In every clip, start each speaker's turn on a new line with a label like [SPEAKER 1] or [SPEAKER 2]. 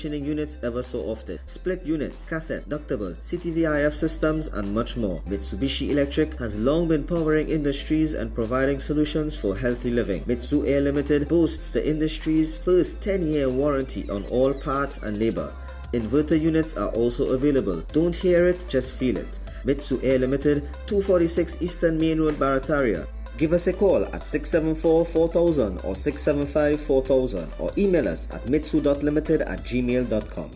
[SPEAKER 1] commissioning units ever so often, split units, cassette, ductable, CTVIF systems, and much more. Mitsubishi Electric has long been powering industries and providing solutions for healthy living. Mitsu Air Limited boasts the industry's first 10-year warranty on all parts and labor. Inverter units are also available. Don't hear it, just feel it. Mitsu Air Limited, 246 Eastern Main Road, Barataria. Give us a call at 674-4000 or 675-4000 or email us at mitsu.limited@gmail.com.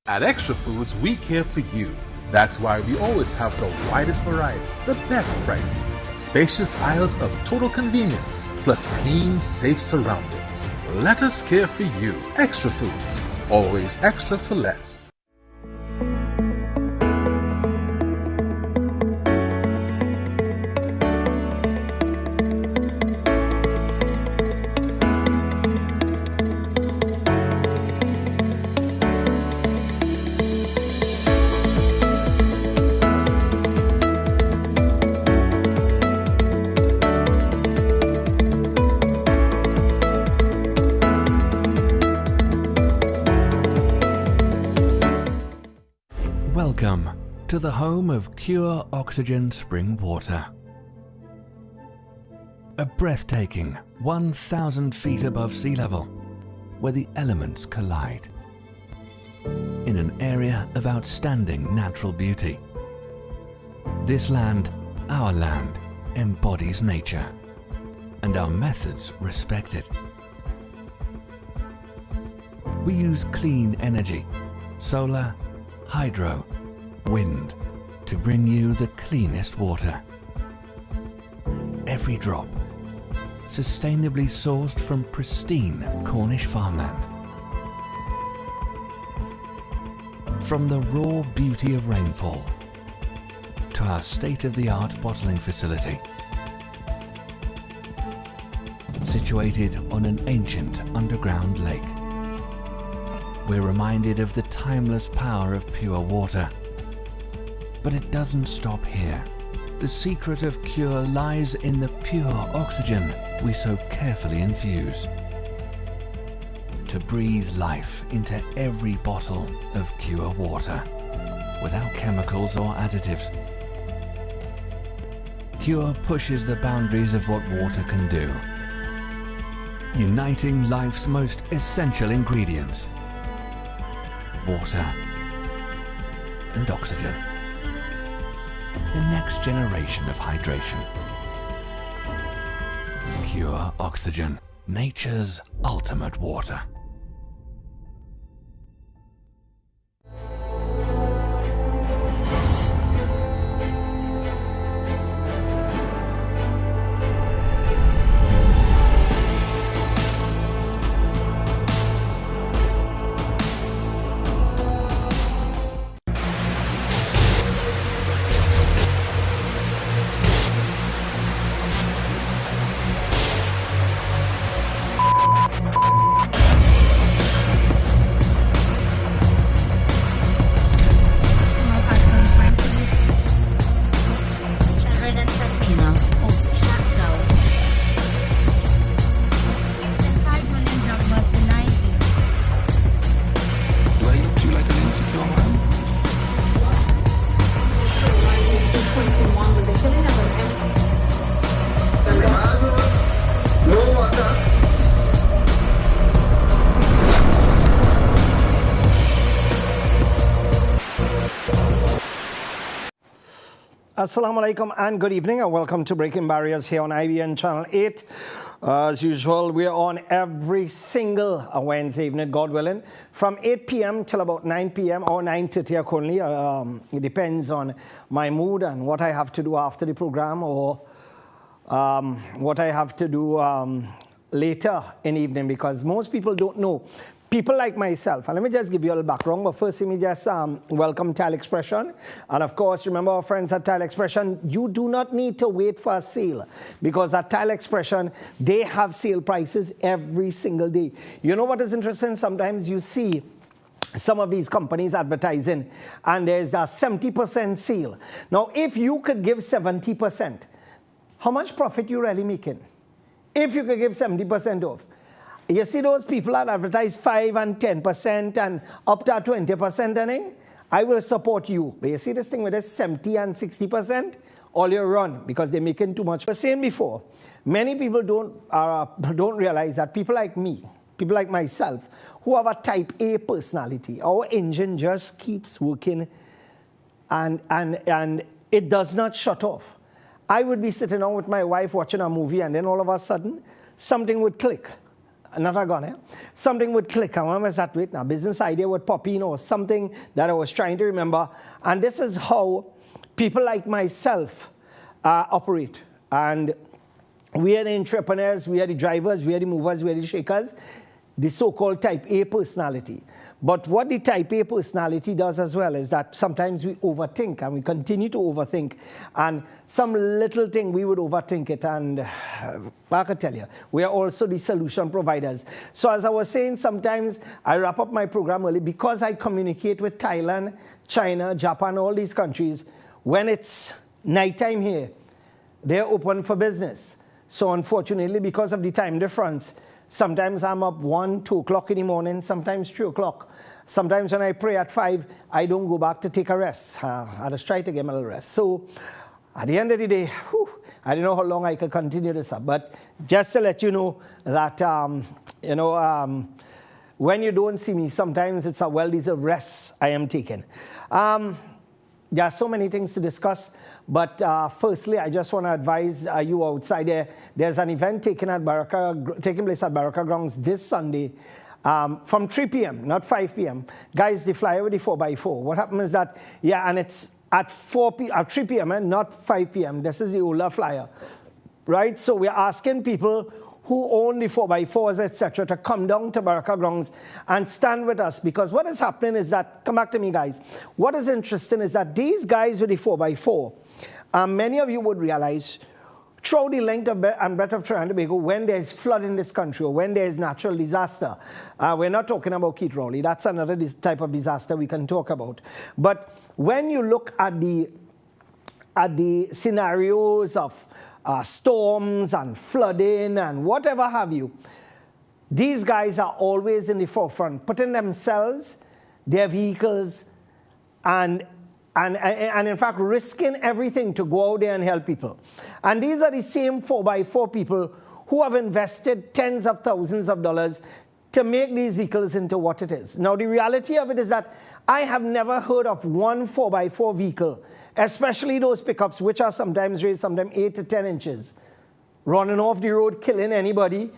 [SPEAKER 2] At Extra Foods, we care for you. That's why we always have the widest variety, the best prices, spacious aisles of total convenience, plus clean, safe surroundings. Let us care for you. Extra Foods, always extra for less.
[SPEAKER 3] Welcome to the home of Cure Oxygen Spring Water. A breathtaking 1,000 feet above sea level, where the elements collide. In an area of outstanding natural beauty. This land, our land, embodies nature, and our methods respect it. We use clean energy, solar, hydro, wind, to bring you the cleanest water. Every drop, sustainably sourced from pristine Cornish farmland. From the raw beauty of rainfall to our state-of-the-art bottling facility, situated on an ancient underground lake. We're reminded of the timeless power of pure water. But it doesn't stop here. The secret of Cure lies in the pure oxygen we so carefully infuse. To breathe life into every bottle of Cure water, without chemicals or additives. Cure pushes the boundaries of what water can do, uniting life's most essential ingredients: water and oxygen. The next generation of hydration. Cure Oxygen, nature's ultimate water.
[SPEAKER 4] Assalamu alaikum and good evening and welcome to Breaking Barriers here on IBN Channel 8. As usual, we are on every single Wednesday evening, God willing, from 8 p.m. till about 9 p.m. or 9:30 accordingly. It depends on my mood and what I have to do after the program or what I have to do later in the evening, because most people don't know. People like myself, and let me just give you a little background, but first let me just welcome Tile Expression. And of course, remember our friends at Tile Expression, you do not need to wait for a sale, because at Tile Expression, they have sale prices every single day. You know what is interesting? Sometimes you see some of these companies advertising, and there's a 70% sale. Now, if you could give 70%, how much profit you really making? If you could give 70% off. You see those people that advertise 5 and 10% and up to 20% earning? I will support you. But you see this thing with this 70 and 60%? All you run because they're making too much. I was saying before, many people don't realize that people like me, people like myself, who have a type A personality, our engine just keeps working and it does not shut off. I would be sitting down with my wife watching a movie and then all of a sudden, something would click. Not a gun, eh? Something would click. And when I was at it, a business idea would pop in or something that I was trying to remember. And this is how people like myself operate. And we are the entrepreneurs, we are the drivers, we are the movers, we are the shakers, the so-called type A personality. But what the type A personality does as well is that sometimes we overthink and we continue to overthink. And some little thing we would overthink it. And I can tell you, we are also the solution providers. So as I was saying, sometimes I wrap up my program early because I communicate with Thailand, China, Japan, all these countries. When it's nighttime here, they're open for business. So unfortunately, because of the time difference, sometimes I'm up 1, 2 o'clock in the morning, sometimes 3 o'clock. Sometimes when I pray at 5, I don't go back to take a rest. I just try to get my little rest. So at the end of the day, I don't know how long I can continue this up. But just to let you know that, when you don't see me, sometimes it's a well-deserved rest I am taking. There are so many things to discuss. But firstly, I just want to advise you outside there, there's an event taking place at Baraka Grounds this Sunday from 3 p.m., not 5 p.m. Guys, they fly over the 4x4. What happens is that, and it's at 3 p.m. and not 5 p.m. This is the older flyer, right? So we're asking people who own the 4x4s, etc., to come down to Baraka Grounds and stand with us. Because what is happening is that, come back to me, guys. What is interesting is that these guys with the 4x4, many of you would realize, throughout the length and breadth of Trinidad and Tobago, when there's flood in this country or when there's natural disaster, we're not talking about Keith Rowley. That's another type of disaster we can talk about. But when you look at the scenarios of storms and flooding and whatever have you, these guys are always in the forefront, putting themselves, their vehicles, and in fact risking everything to go out there and help people. And these are the same 4x4 people who have invested tens of thousands of dollars to make these vehicles into what it is. Now the reality of it is that I have never heard of one 4x4 vehicle, especially those pickups which are sometimes raised, sometimes 8 to 10 inches, running off the road, killing anybody.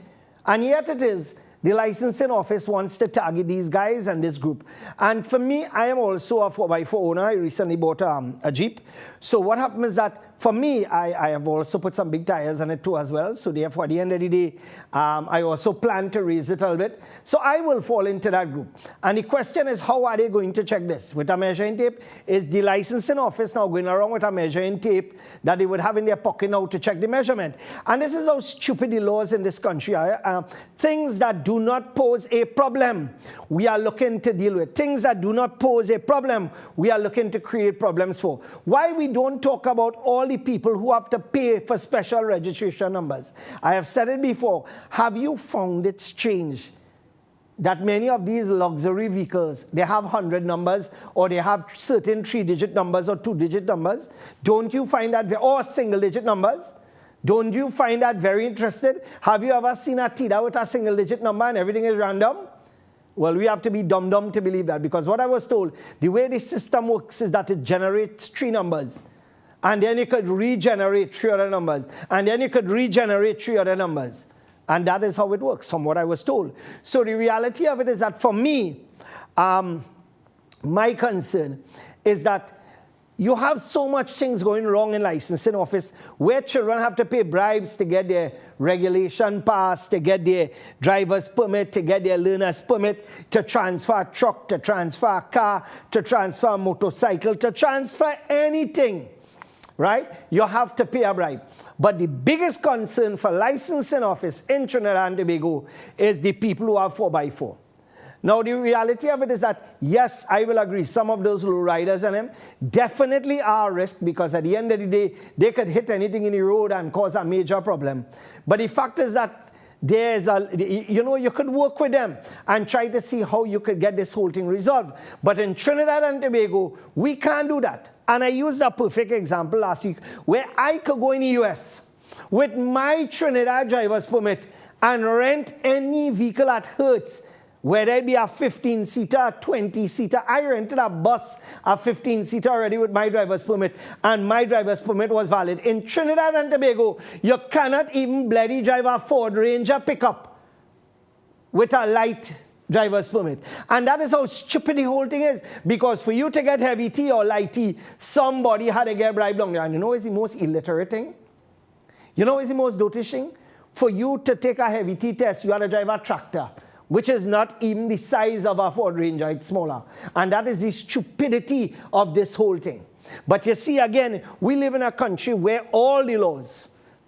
[SPEAKER 4] And yet it is the licensing office wants to target these guys and this group. And for me, I am also a 4x4 owner. I recently bought a Jeep. So what happens is that for me, I have also put some big tires on it too as well. So therefore, at the end of the day, I also plan to raise it a little bit. So I will fall into that group. And the question is, how are they going to check this? With a measuring tape? Is the licensing office now going around with a measuring tape that they would have in their pocket now to check the measurement? And this is how stupid the laws in this country are. Things that do not pose a problem, we are looking to deal with. Things that do not pose a problem, we are looking to create problems for. Why we don't talk about all the people who have to pay for special registration numbers? I have said it before. Have you found it strange that many of these luxury vehicles, they have 100 numbers or they have certain 3-digit numbers or 2-digit numbers? Don't you find that, or single-digit numbers? Don't you find that very interesting? Have you ever seen a TIDA with a single-digit number and everything is random? Well, we have to be dumb to believe that, because what I was told, the way the system works is that it generates 3 numbers. And then you could regenerate 3 other numbers. And then you could regenerate 3 other numbers. And that is how it works, from what I was told. So the reality of it is that for me, my concern is that you have so much things going wrong in licensing office where children have to pay bribes to get their regulation pass, to get their driver's permit, to get their learner's permit, to transfer a truck, to transfer a car, to transfer a motorcycle, to transfer anything, right? You have to pay a bribe. But the biggest concern for licensing office in Trinidad and Tobago is the people who have 4x4. Now, the reality of it is that, yes, I will agree, some of those low riders and them definitely are a risk, because at the end of the day, they could hit anything in the road and cause a major problem. But the fact is that there's you could work with them and try to see how you could get this whole thing resolved. But in Trinidad and Tobago, we can't do that. And I used a perfect example last week where I could go in the US with my Trinidad driver's permit and rent any vehicle at Hertz, whether it be a 15-seater, 20-seater. I rented a bus, a 15-seater already with my driver's permit, and my driver's permit was valid. In Trinidad and Tobago, you cannot even bloody drive a Ford Ranger pickup with a light driver's permit. And that is how stupid the whole thing is. Because for you to get heavy T or light T, somebody had to get bribed down there. And you know what's the most illiterate thing? You know what's the most dotish thing? For you to take a heavy T test, you had to drive a tractor, which is not even the size of a Ford Ranger, it's smaller. And that is the stupidity of this whole thing. But you see, again, we live in a country where all the laws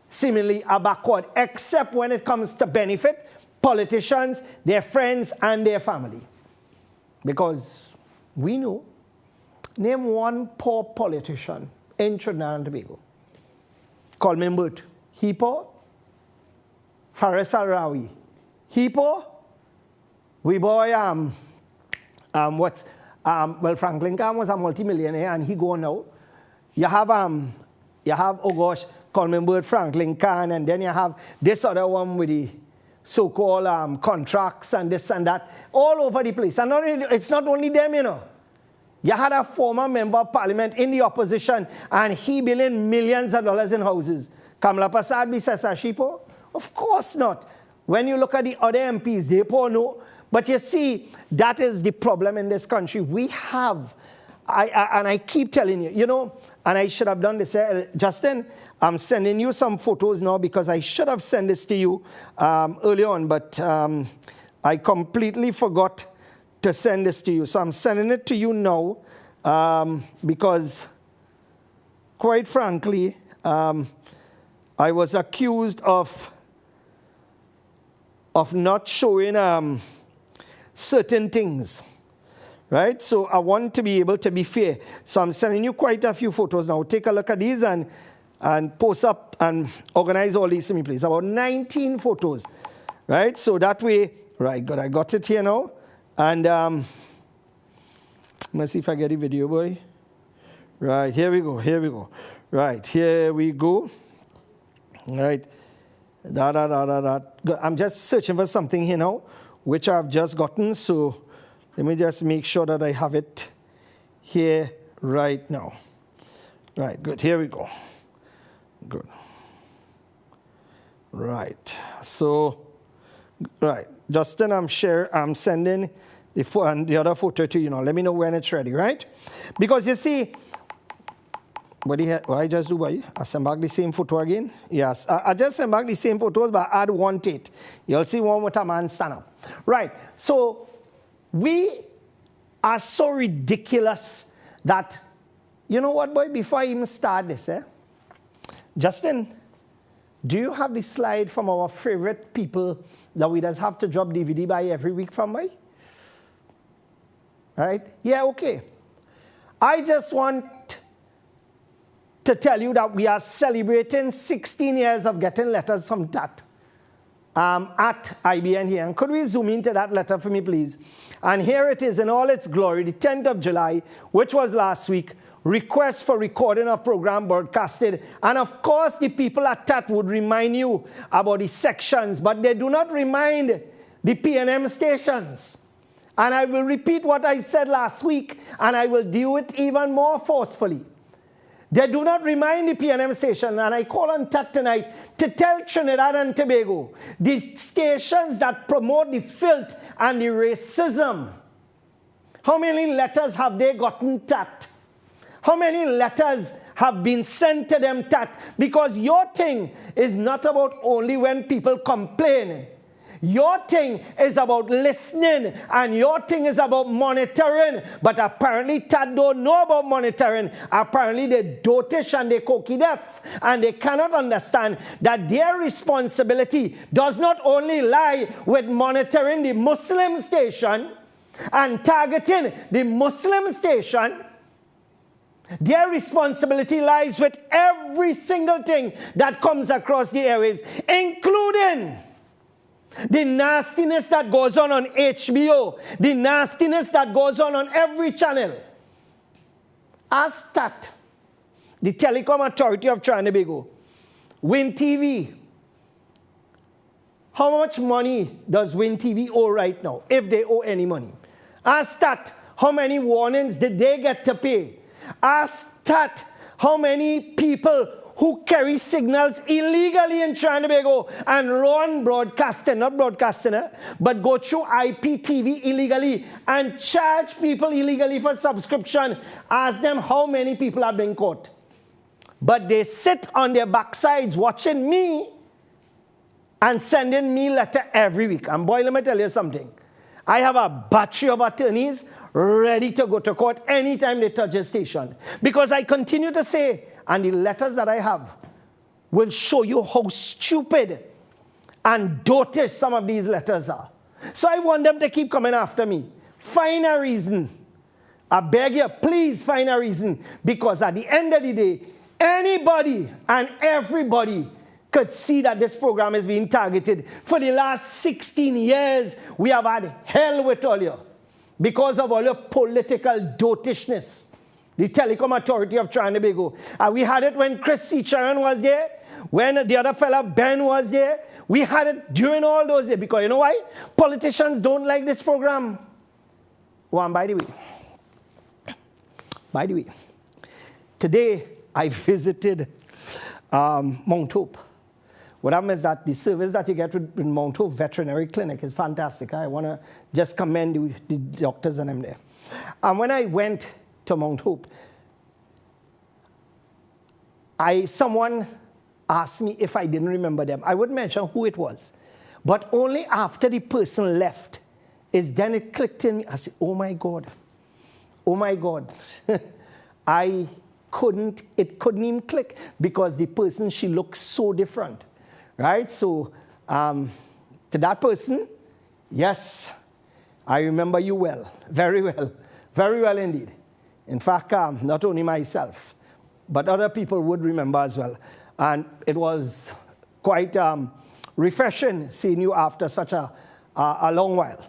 [SPEAKER 4] seemingly are backward, except when it comes to benefit politicians, their friends, and their family. Because we know, name one poor politician in Trinidad and Tobago. Coleman Burt, he poor. Faris Al-Rawi, he poor. We boy, Franklin Khan was a multimillionaire and he gone now. You have, oh gosh, Coleman Burt, Franklin Khan, and then you have this other one with the so-called contracts and this and that, all over the place. And it's not only them, you know. You had a former member of parliament in the opposition and he building millions of dollars in houses. Kamla Prasad be Sheepo? Of course not. When you look at the other MPs, they poor no. But you see, that is the problem in this country. We have, and I keep telling you, you know, and I should have done this. Justin, I'm sending you some photos now because I should have sent this to you early on, but I completely forgot to send this to you. So I'm sending it to you now because, quite frankly, I was accused of not showing certain things, right? So I want to be able to be fair. So I'm sending you quite a few photos now. Take a look at these and post up and organize all these to me, please. About 19 photos, right? So that way, right, good. I got it here now. And let's see if I get the video, boy. Right, here we go, here we go. Right, here we go. Right. Good. I'm just searching for something here now, which I've just gotten. So let me just make sure that I have it here right now. Right, good. Here we go. Good. Right. So, right. Justin, I'm sending the other photo to you now. Let me know when it's ready, right? Because you see, what I just do, boy? I send back the same photo again. Yes, I just send back the same photos, but add one tate. You'll see one with a man stand up. Right, so we are so ridiculous that, you know what, boy, before I even start this, Justin, do you have the slide from our favorite people that we just have to drop DVD by every week from, boy? All right, yeah, okay. I just want to tell you that we are celebrating 16 years of getting letters from that at IBN here. And could we zoom into that letter for me, please? And here it is in all its glory, the 10th of July, which was last week, request for recording of program broadcasted. And of course, the people at TAT would remind you about the sections, but they do not remind the PNM stations. And I will repeat what I said last week, and I will do it even more forcefully. They do not remind the PNM station, and I call on TAT tonight to tell Trinidad and Tobago, the stations that promote the filth and the racism, how many letters have they gotten, TAT? How many letters have been sent to them, TAT? Because your thing is not about only when people complain. Your thing is about listening, and your thing is about monitoring. But apparently, TAT don't know about monitoring. Apparently, they're dotish and they're cocky deaf, and they cannot understand that their responsibility does not only lie with monitoring the Muslim station and targeting the Muslim station. Their responsibility lies with every single thing that comes across the airwaves, including The nastiness that goes on HBO, the nastiness that goes on every channel. Ask that. The Telecom Authority of Trinidad and Tobago, Win TV. How much money does Win TV owe right now, if they owe any money? Ask that. How many warnings did they get to pay? Ask that. How many people who carry signals illegally in Trinidad and Tobago and run broadcasting, not broadcasting, but go through IPTV illegally and charge people illegally for subscription. Ask them how many people have been caught. But they sit on their backsides watching me and sending me letter every week. And boy, let me tell you something. I have a battery of attorneys ready to go to court anytime they touch a station. Because I continue to say, and the letters that I have will show you how stupid and dotish some of these letters are. So I want them to keep coming after me. Find a reason. I beg you, please find a reason. Because at the end of the day, anybody and everybody could see that this program is being targeted. For the last 16 years, we have had hell with all you because of all your political dotishness. The Telecom Authority of Trinidad and Tobago. We had it when Chris C. Charan was there, when the other fella, Ben, was there. We had it during all those days because you know why? Politicians don't like this program. Oh, and by the way, today I visited Mount Hope. What happened is that the service that you get with Mount Hope Veterinary Clinic is fantastic. I want to just commend the doctors and them there. And when I went to Mount Hope, someone asked me if I didn't remember them. I wouldn't mention who it was. But only after the person left is then it clicked in me. I said, oh my God. Oh my God. It couldn't even click because the person, she looked so different. Right? So, to that person, yes, I remember you well. Very well indeed. In fact, not only myself, but other people would remember as well. And it was quite refreshing seeing you after such a long while.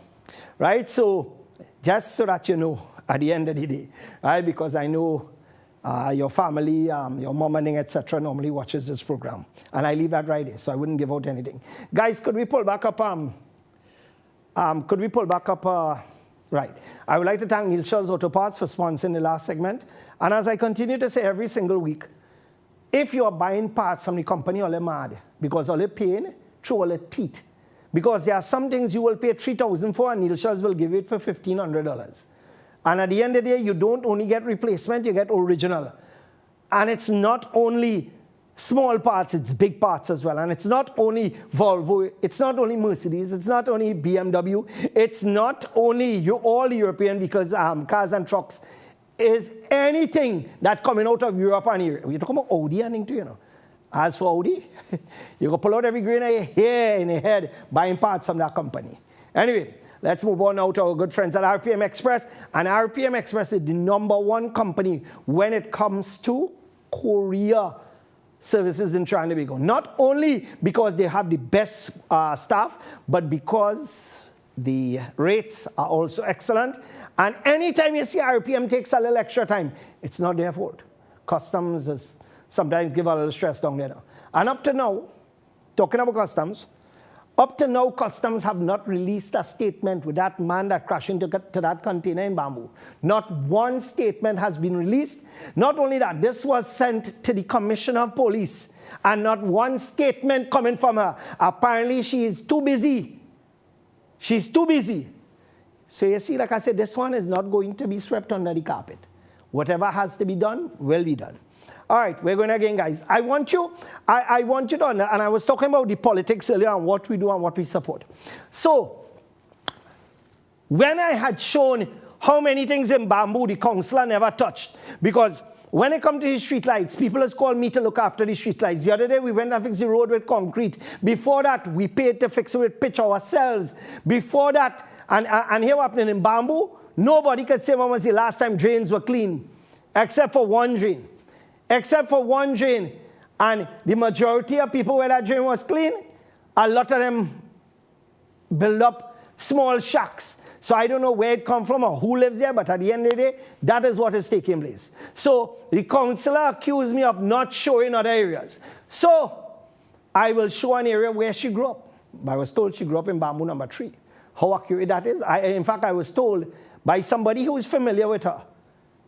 [SPEAKER 4] Right? So, just so that you know, at the end of the day, right? Because I know your family, your mom and etc. normally watches this program. And I leave that right there, so I wouldn't give out anything. Guys, could we pull back up? Right. I would like to thank Neil Shaw's Auto Parts for sponsoring the last segment. And as I continue to say every single week, if you are buying parts from the company, all mad because all you're paying through all the teeth. Because there are some things you will pay $3,000 for and Neil Shaw's will give it for $1,500. And at the end of the day, you don't only get replacement, you get original. And it's not only small parts, it's big parts as well. And it's not only Volvo, it's not only Mercedes, it's not only BMW, it's not only all European vehicles, cars and trucks. Is anything that coming out of Europe and here. We're talking about Audi and thing too, you know. As for Audi, you go pull out every grain of your hair in your head buying parts from that company. Anyway, let's move on now to our good friends at RPM Express. And RPM Express is the #1 company when it comes to courier services in Trinidad and Tobago. Not only because they have the best staff, but because the rates are also excellent. And anytime you see RPM takes a little extra time, it's not their fault. Customs is sometimes give a little stress down there now. And up to now, talking about customs, up to now, customs have not released a statement with that man that crashed into that container in Bamboo. Not one statement has been released. Not only that, this was sent to the Commissioner of Police, and not one statement coming from her. Apparently, she is too busy. She's too busy. So you see, like I said, this one is not going to be swept under the carpet. Whatever has to be done will be done. All right, we're going again, guys. I want you to understand, and I was talking about the politics earlier and what we do and what we support. So, when I had shown how many things in Bamboo the councillor never touched, because when it comes to the street lights, people has called me to look after the street lights. The other day, we went and fixed the road with concrete. Before that, we paid to fix it with pitch ourselves. Before that, and here what happening in Bamboo, nobody could say when was the last time drains were clean, except for one drain. Except for one drain. And the majority of people where that drain was clean, a lot of them build up small shacks. So I don't know where it come from or who lives there, but at the end of the day, that is what is taking place. So the councillor accused me of not showing other areas. So I will show an area where she grew up. I was told she grew up in Bamboo number 3. How accurate that is? In fact, I was told by somebody who is familiar with her.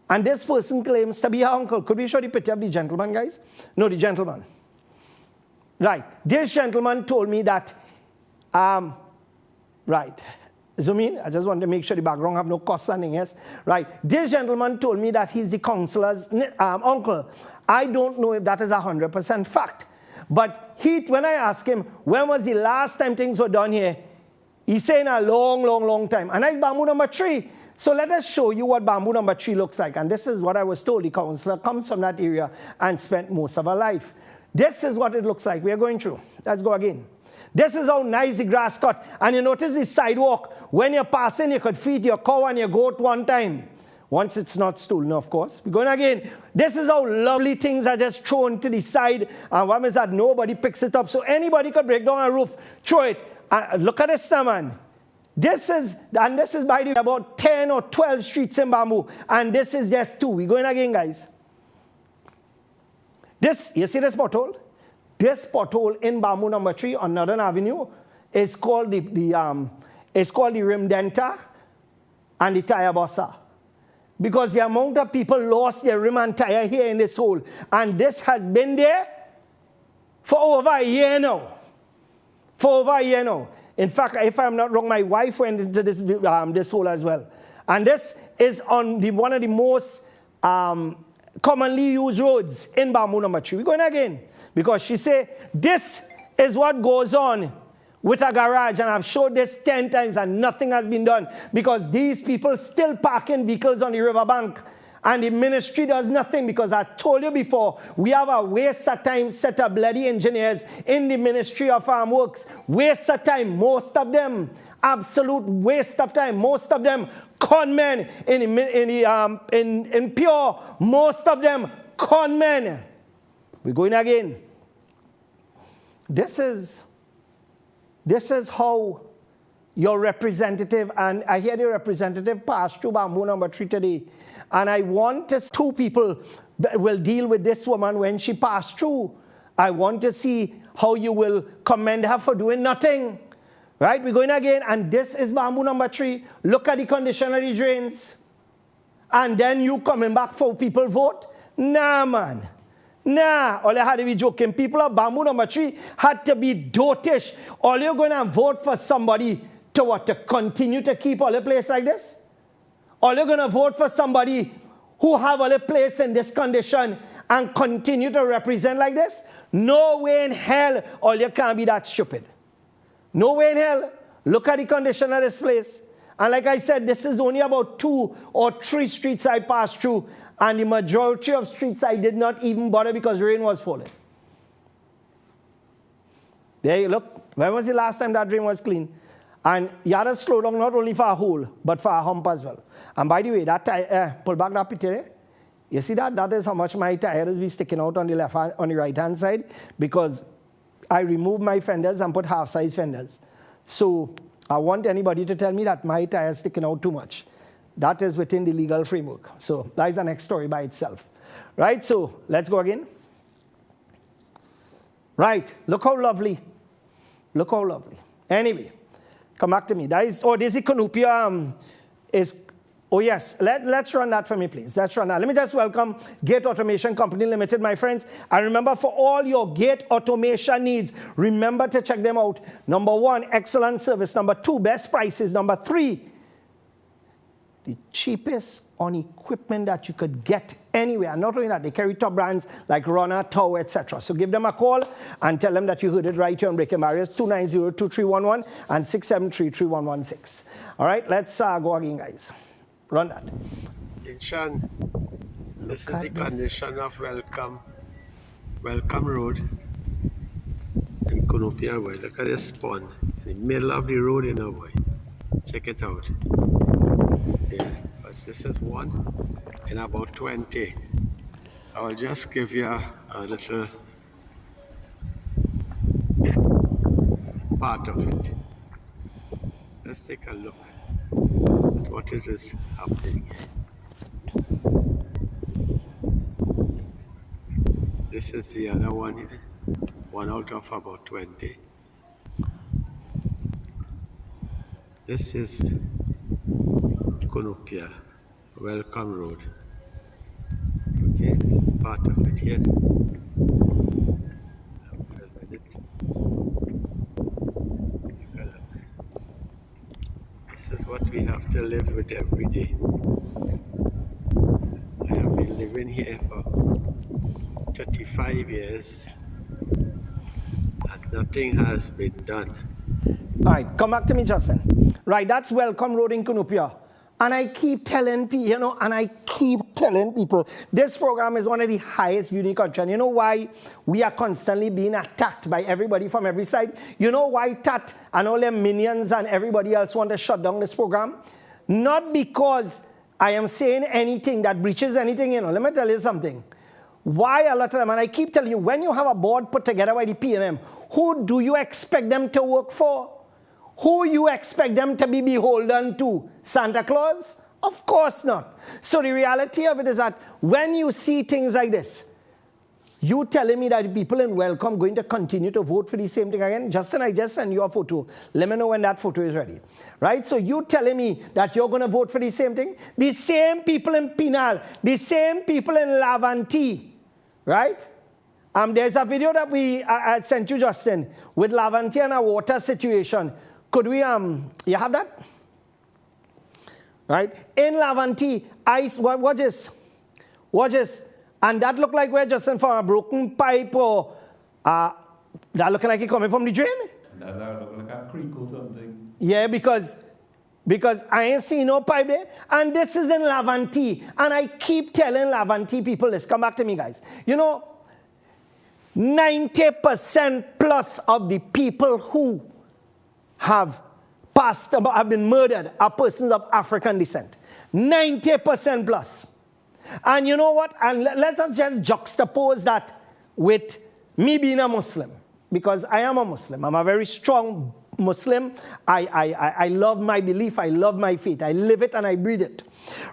[SPEAKER 4] And this person claims to be her uncle. Could we show the picture of the gentleman, guys? No, the gentleman. Right. This gentleman told me that, right. Zoom in. I just want to make sure the background have no cost standing, yes? Right. This gentleman told me that he's the councillor's uncle. I don't know if that is 100% fact. But when I asked him, when was the last time things were done here? He's saying a long, long, long time. And that's Bamboo number 3. So let us show you what Bamboo number 3 looks like. And this is what I was told. The councillor comes from that area and spent most of her life. This is what it looks like. We are going through. Let's go again. This is how nice the grass cut. And you notice the sidewalk. When you're passing, you could feed your cow and your goat one time. Once it's not stolen, of course. We're going again. This is how lovely things are just thrown to the side. And what is that? Nobody picks it up. So anybody could break down a roof, throw it. Look at this now, man. This is by the way, about 10 or 12 streets in Bamboo. And this is just 2. We're going again, guys. You see this pothole? This pothole in Bamboo number 3 on Northern Avenue is called the rim denter and the tire buster. Because the amount of people lost their rim and tire here in this hole. And this has been there for over a year now. In fact, if I'm not wrong, my wife went into this hole as well. And this is on one of the most commonly used roads in Bamboo number 3. We're going again. Because she said, this is what goes on with a garage. And I've showed this 10 times and nothing has been done. Because these people still parking vehicles on the riverbank. And the ministry does nothing, because I told you before, we have a waste of time set of bloody engineers in the Ministry of Farm Works. Waste of time, most of them. Absolute waste of time. Most of them con men in Pure. Most of them con men. We're going again. This is how your representative, and I hear the representative pass through Bamboo number 3 today. And I want to see 2 people that will deal with this woman when she passed through. I want to see how you will commend her for doing nothing. Right? We're going again. And this is Bamboo number 3. Look at the condition of the drains. And then you coming back for people vote? Nah, man. Nah, all you had to be joking. People of Bamboo number 3 had to be dotish. All you're going to vote for somebody to what? To continue to keep all the place like this? Or you're going to vote for somebody who have all the place in this condition and continue to represent like this? No way in hell all you can't be that stupid. No way in hell. Look at the condition of this place. And like I said, this is only about 2 or 3 streets I passed through. And the majority of streets I did not even bother because rain was falling. There you look. When was the last time that drain was clean? And you had to slow down not only for a hole, but for a hump as well. And by the way, that tire, pull back that picture there. You see that? That is how much my tire is sticking out on the on the right-hand side, because I removed my fenders and put half-size fenders. So I want anybody to tell me that my tire is sticking out too much. That is within the legal framework. So that is the next story by itself. Right? So let's go again. Right. Look how lovely. Look how lovely. Anyway. Come back to me. That is, oh, this Canopia oh yes, let's run that for me, please. Let's run that. Let me just welcome Gate Automation Company Limited, my friends. And remember, for all your gate automation needs, remember to check them out. Number 1, excellent service. Number 2, best prices. Number 3, the cheapest on equipment that you could get anywhere. And not only that, they carry top brands like Runner, Tower, etc. So give them a call and tell them that you heard it right here on Breaking Barriers, 290-2311 and 673-3116. All right, let's go again, guys. Run that.
[SPEAKER 5] Sean, this is the condition of Welcome Road in Canopia, boy. Look at this spawn in the middle of the road, you know, boy. Check it out. Yeah, but this is one in about 20. I'll just give you a little part of it. Let's take a look at what is happening here. This is the other one here. 1 out of about 20. This is Konopia, Welcome Road. Okay, this is part of it here. I'm filming it. Take a look. This is what we have to live with every day. I have been living here for 35 years and nothing has been done.
[SPEAKER 4] All right, come back to me, Justin. Right, that's Welcome Road in Konopia. And I keep telling people, this program is one of the highest viewed in the country. And you know why we are constantly being attacked by everybody from every side? You know why Tat and all their minions and everybody else want to shut down this program? Not because I am saying anything that breaches anything, Let me tell you something. Why a lot of them, and I keep telling you, when you have a board put together by the PNM, who do you expect them to work for? Who you expect them to be beholden to? Santa Claus? Of course not. So the reality of it is that when you see things like this, you telling me that the people in Welcome going to continue to vote for the same thing again? Justin, I just sent you a photo. Let me know when that photo is ready. Right? So you telling me that you're going to vote for the same thing? The same people in Pinal, the same people in Laventille, right? There's a video that I sent you, Justin, with Laventille and a water situation. Could we, you have that? Right? In Laventille, ice, watch this. Watch this. And that look like we're just from a broken pipe or that looking like it coming from the drain?
[SPEAKER 6] Does that look like a creek or something?
[SPEAKER 4] Yeah, because I ain't seen no pipe there. And this is in Laventille. And I keep telling Laventille people this. Come back to me, guys. 90% plus of the people who have been murdered are persons of African descent. 90% plus. And you know what? And let us just juxtapose that with me being a Muslim. Because I am a Muslim. I'm a very strong Muslim. I love my belief. I love my faith. I live it and I breathe it.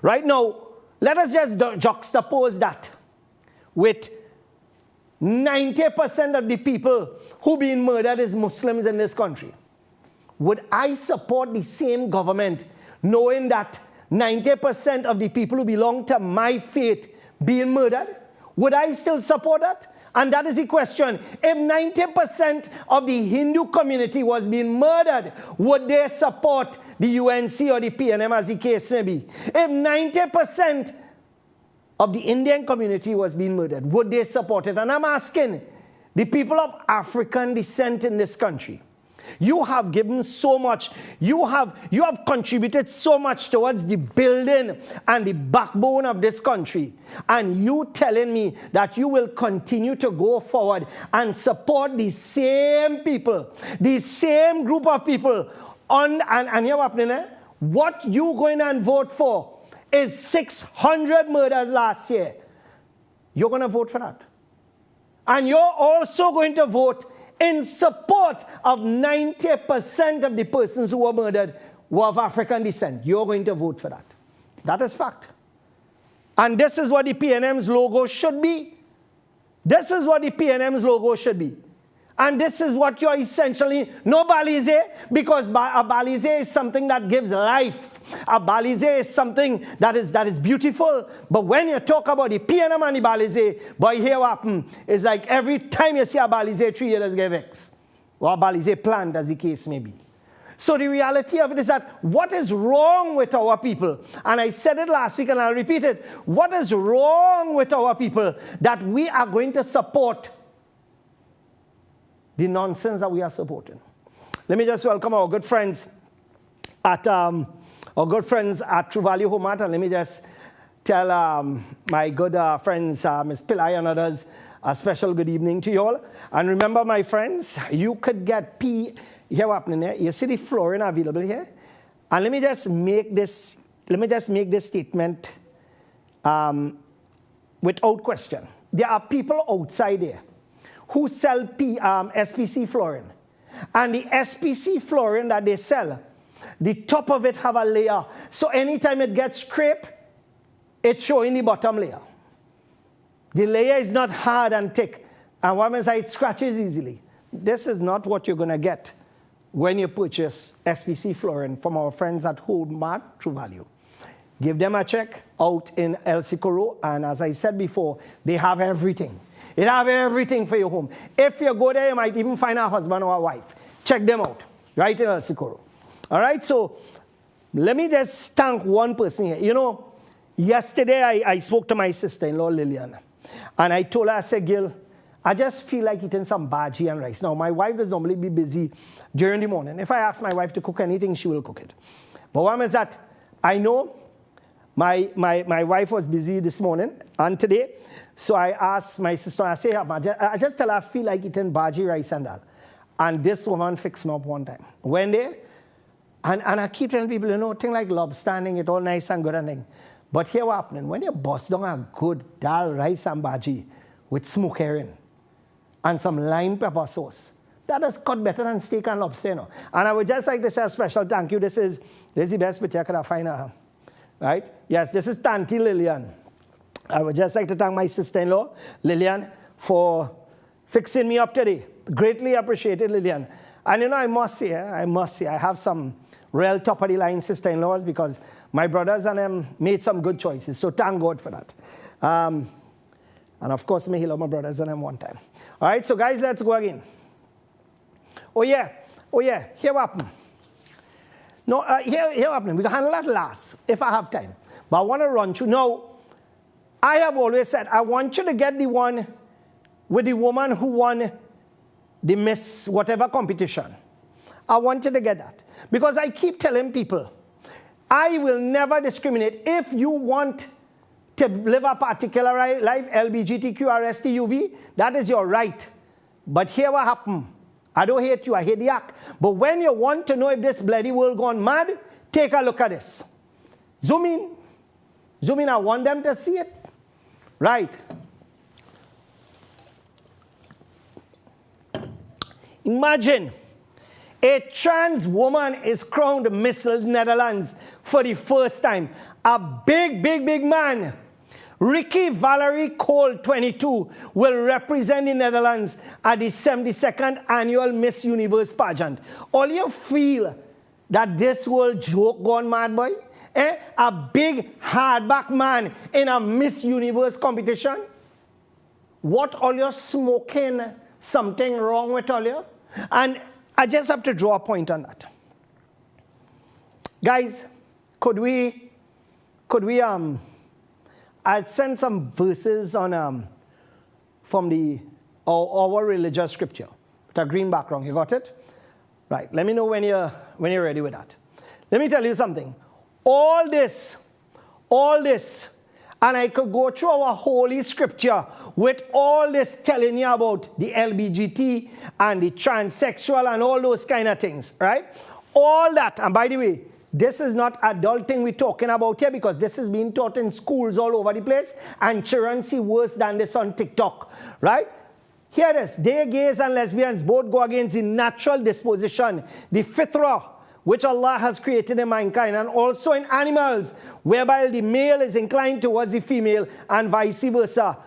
[SPEAKER 4] Right now, let us just juxtapose that with 90% of the people who being murdered is Muslims in this country. Would I support the same government knowing that 90% of the people who belong to my faith being murdered? Would I still support that? And that is the question. If 90% of the Hindu community was being murdered, would they support the UNC or the PNM as the case may be? If 90% of the Indian community was being murdered, would they support it? And I'm asking the people of African descent in this country, you have given so much. You have contributed so much towards the building and the backbone of this country. And you telling me that you will continue to go forward and support the same people, the same group of people and you know what you going and vote for is 600 murders last year. You're going to vote for that. And you're also going to vote in support of 90% of the persons who were murdered were of African descent. You're going to vote for that. That is fact. And this is what the PNM's logo should be. This is what the PNM's logo should be. And this is what you're essentially, no balize, because a balize is something that gives life. A balize is something that is beautiful. But when you talk about the PNM and the balize, boy, here what happen is like every time you see a balize tree, it give X. Or a balize plant, as the case may be. So the reality of it is that what is wrong with our people, and I said it last week and I'll repeat it, what is wrong with our people that we are going to support the nonsense that we are supporting? Let me just welcome our good friends at True Value Home Mart, and let me just tell my good friends, Ms. Pillai and others, a special good evening to you all. And remember, my friends, you could get here what's happening here. You see the flooring available here, and let me just make this statement without question. There are people outside there who sell SPC flooring. And the SPC flooring that they sell The top of it have a layer. So anytime it gets scraped, it's showing the bottom layer. The layer is not hard and thick. And what means it scratches easily. This is not what you're going to get when you purchase SPC flooring from our friends at Holdmart True Value. Give them a check out in El Socorro, and as I said before, they have everything. They have everything for your home. If you go there, you might even find a husband or a wife. Check them out, right in El Socorro. All right, so let me just thank one person here. You know, yesterday I spoke to my sister-in-law, Lillian, and I told her, I said, Gil, I just feel like eating some bhaji and rice. Now, my wife does normally be busy during the morning. If I ask my wife to cook anything, she will cook it. But one is that I know my wife was busy this morning and today, so I asked my sister, I say, I just tell her I feel like eating bhaji, rice and dal. And this woman fixed me up one time. When they, and I keep telling people, you know, things like lobstering, it all nice and good and thing. But here what happening, when you bust down a good dal, rice and bhaji with smoked herring, and some lime pepper sauce, that is cut better than steak and lobster, you know. And I would just like to say a special thank you. This is the best picture I could have find her. Right? Yes, this is Tanti Lillian. I would just like to thank my sister-in-law, Lillian, for fixing me up today. Greatly appreciated, Lillian. And you know, I must say, I have some real top-of-the-line sister-in-laws because my brothers and them made some good choices. So thank God for that. And of course, may he love my brothers and them one time. All right, so guys, let's go again. Oh yeah, here what happened. No, here what happened. We can handle that last, if I have time. But I want to run through. Now, I have always said, I want you to get the one with the woman who won the Miss whatever competition. I want you to get that. Because I keep telling people, I will never discriminate. If you want to live a particular life, LGBTQRSTUV, that is your right. But here what happened. I don't hate you, I hate the act. But when you want to know if this bloody world gone mad, take a look at this. Zoom in. Zoom in, I want them to see it. Right. Imagine a trans woman is crowned Miss Netherlands for the first time. A big man. Ricky Valerie Cole, 22, will represent the Netherlands at the 72nd annual Miss Universe pageant. All you feel that this world joke gone mad, boy? A big hardback man in a Miss Universe competition? What all you smoking? Something wrong with all you? And I just have to draw a point on that. Guys, could we I'd send some verses on from our religious scripture with a green background. You got it? Right. Let me know when you're ready with that. Let me tell you something. All this, and I could go through our holy scripture with all this telling you about the LGBT and the transsexual and all those kind of things, right? All that, and by the way, this is not adulting we're talking about here because this is being taught in schools all over the place and children see worse than this on TikTok, right? Hear this, they, gays and lesbians both go against the natural disposition, the fitrah, which Allah has created in mankind and also in animals, whereby the male is inclined towards the female and vice versa.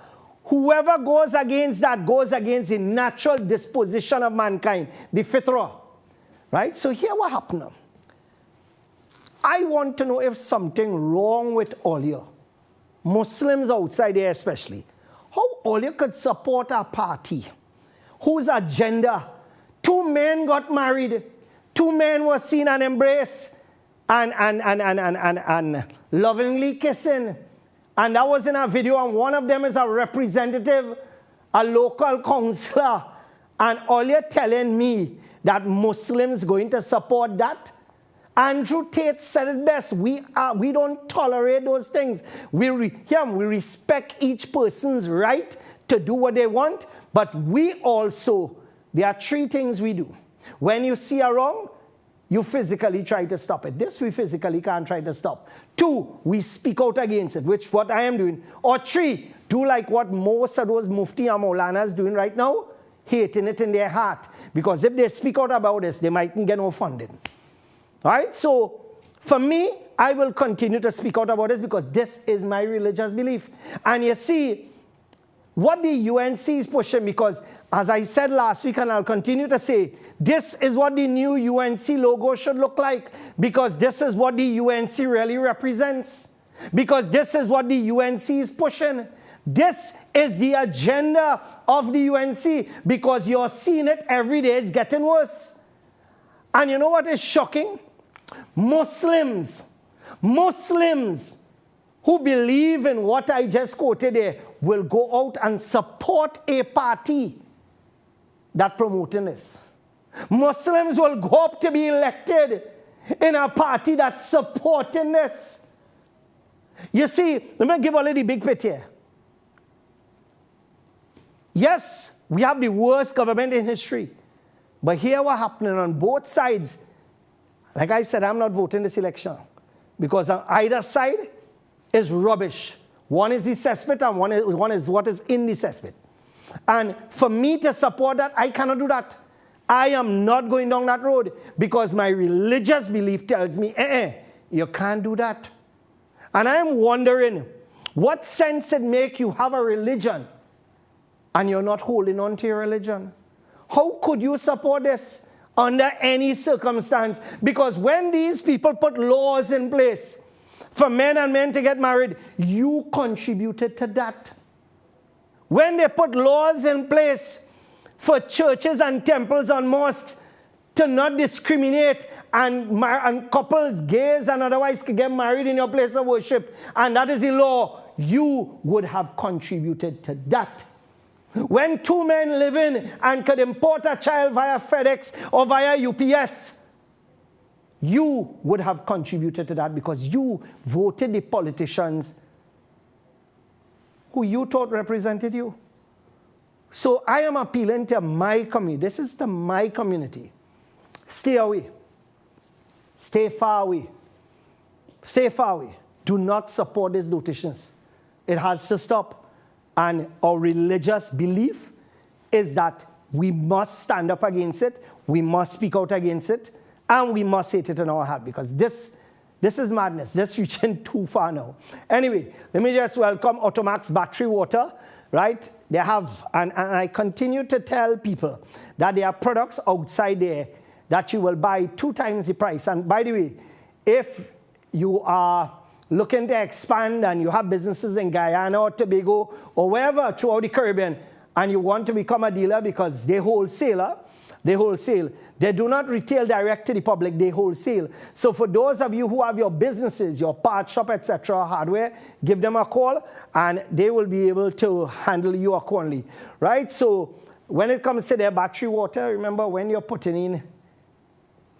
[SPEAKER 4] Whoever goes against that goes against the natural disposition of mankind, the fitrah, right? So here what happened now. I want to know if something wrong with all you, Muslims outside there especially. How all you could support a party whose agenda, 2 men got married, 2 men were seen and embraced and lovingly kissing. And that was in a video, and one of them is a representative, a local councillor. And all you're telling me that Muslims going to support that? Andrew Tate said it best. We don't tolerate those things. We respect each person's right to do what they want, but we also, there are 3 things we do. When you see a wrong, you physically try to stop it. This we physically can't try to stop. 2, we speak out against it, which what I am doing. Or 3, do like what most of those Mufti and Maulanas doing right now, hating it in their heart. Because if they speak out about this, they mightn't get no funding. All right, so for me, I will continue to speak out about this because this is my religious belief. And you see, what the UNC is pushing, because as I said last week and I'll continue to say, this is what the new UNC logo should look like, because this is what the UNC really represents, because this is what the UNC is pushing. This is the agenda of the UNC, because you're seeing it every day. It's getting worse. And you know what is shocking? Muslims who believe in what I just quoted there will go out and support a party that promoting this. Muslims will go up to be elected in a party that's supporting this. You see, let me give a little big picture here. Yes, we have the worst government in history. But here what's happening on both sides. Like I said, I'm not voting this election, because on either side is rubbish. One is the cesspit and one is what is in the cesspit. And for me to support that, I cannot do that. I am not going down that road, because my religious belief tells me, you can't do that. And I'm wondering, what sense it make you have a religion and you're not holding on to your religion? How could you support this under any circumstance? Because when these people put laws in place for men and men to get married, you contributed to that. When they put laws in place for churches and temples and mosques to not discriminate, and couples, gays and otherwise, can get married in your place of worship, and that is the law, you would have contributed to that. When two men live in and could import a child via FedEx or via UPS, you would have contributed to that, because you voted the politicians who you thought represented you. So I am appealing to my community. This is to my community. Stay away. Stay far away. Stay far away. Do not support these notitions. It has to stop. And our religious belief is that we must stand up against it, we must speak out against it, and we must hate it in our heart, because this is madness. This is reaching too far now. Anyway, let me just welcome Automax Battery Water, right? They have, and I continue to tell people that there are products outside there that you will buy 2 times the price. And by the way, if you are looking to expand and you have businesses in Guyana or Tobago or wherever throughout the Caribbean, and you want to become a dealer, because they wholesale, they do not retail direct to the public, they wholesale. So for those of you who have your businesses, your part shop, etc., hardware, give them a call and they will be able to handle you accordingly, right? So when it comes to their battery water, remember, when you're putting in,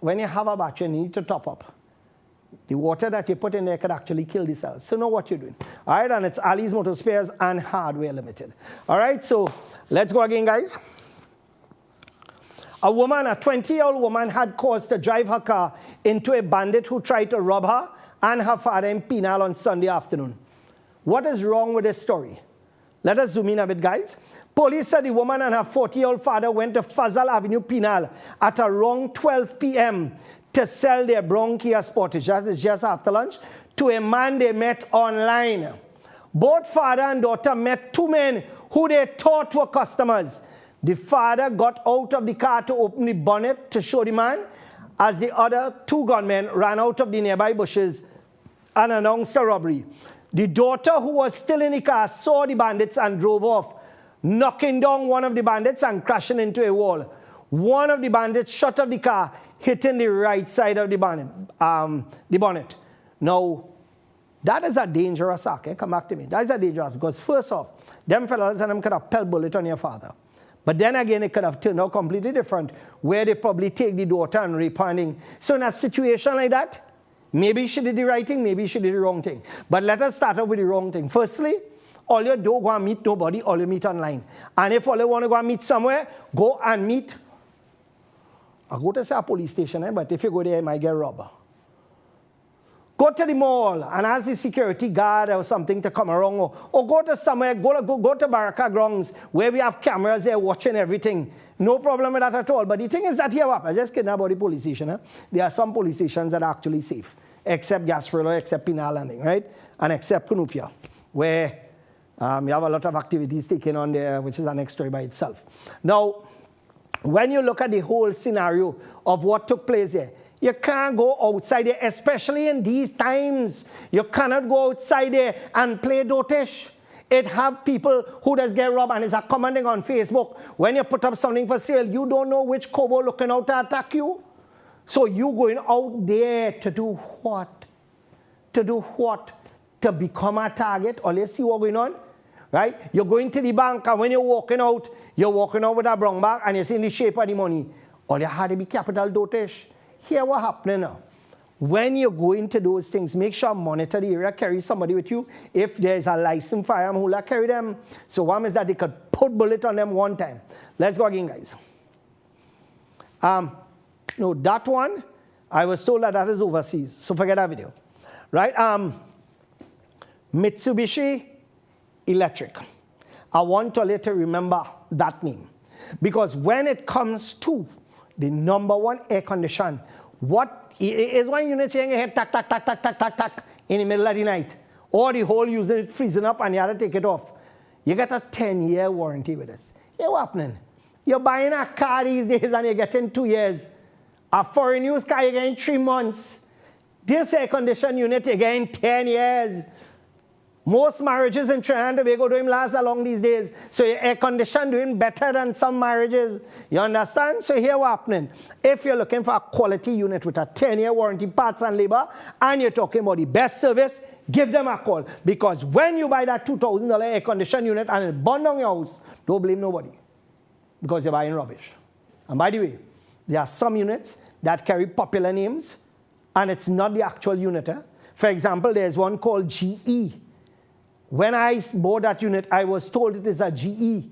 [SPEAKER 4] when you have a battery, you need to top up. The water that you put in there could actually kill the cells. So know what you're doing. All right, and it's Ali's Motor Spares and Hardware Limited. All right, so let's go again, guys. A 20-year-old woman had cause to drive her car into a bandit who tried to rob her and her father in Penal on Sunday afternoon. What is wrong with this story? Let us zoom in a bit, guys. Police said the woman and her 40-year-old father went to Fazal Avenue, Penal at around 12 p.m. to sell their brown Kia Sportage, that is just after lunch, to a man they met online. Both father and daughter met 2 men who they thought were customers. The father got out of the car to open the bonnet to show the man, as the other 2 gunmen ran out of the nearby bushes and announced a robbery. The daughter, who was still in the car, saw the bandits and drove off, knocking down one of the bandits and crashing into a wall. One of the bandits shot at the car, hitting the right side of the bonnet. Now, that is a dangerous act. Come back to me. That is a dangerous, because first off, them fellas and them could have pelted bullet on your father. But then again, it could have turned out completely different, where they probably take the daughter and rape her. So in a situation like that, maybe she did the right thing, maybe she did the wrong thing. But let us start off with the wrong thing. Firstly, all you don't go and meet nobody, all you meet online. And if all you want to go and meet somewhere, go and meet. I'll go to say a police station, but if you go there, you might get robbed. Go to the mall and ask the security guard or something to come around, or go to somewhere, go to Baraka grounds where we have cameras there watching everything. No problem with that at all. But the thing is that here, I just kidding about the police station. There are some police stations that are actually safe, except Gasparilla, except Pinal Landing, right? And except Cunupia, where you have a lot of activities taken on there, which is an next story by itself. Now, when you look at the whole scenario of what took place here, you can't go outside there, especially in these times. You cannot go outside there and play dotish. It have people who just get robbed and is commenting on Facebook. When you put up something for sale, you don't know which kobo looking out to attack you. So you going out there to do what? To do what? To become a target? Or let's see what's going on. Right? You're going to the bank and when you're walking out with a brown bag and you're seeing the shape of the money. All you had to be capital dotish. Here what happening now. When you go into those things, make sure monitor the area, carry somebody with you. If there's a licensed firearm holder, carry them. So one is that they could put bullet on them one time. Let's go again, guys. No, that one, I was told that is overseas. So forget that video. Right? Mitsubishi Electric. I want all you to remember that name. Because when it comes to the number one air condition, what is one unit saying you head tack, tack, tack, tack, tack, tack, tack in the middle of the night, or the whole unit freezing up and you have to take it off. You get a 10-year warranty with this. Yeah, what's happening? You're buying a car these days and you're getting 2 years. A foreign used car, you're getting 3 months. This air condition unit, you're getting 10 years. Most marriages in Trinidad and Tobago don't last along these days. So your air condition doing better than some marriages. You understand? So here what's happening. If you're looking for a quality unit with a 10-year warranty, parts and labor, and you're talking about the best service, give them a call. Because when you buy that $2,000 air condition unit and it burn down your house, don't blame nobody. Because you're buying rubbish. And by the way, there are some units that carry popular names, and it's not the actual unit. For example, there's one called GE. When I bought that unit, I was told it is a GE.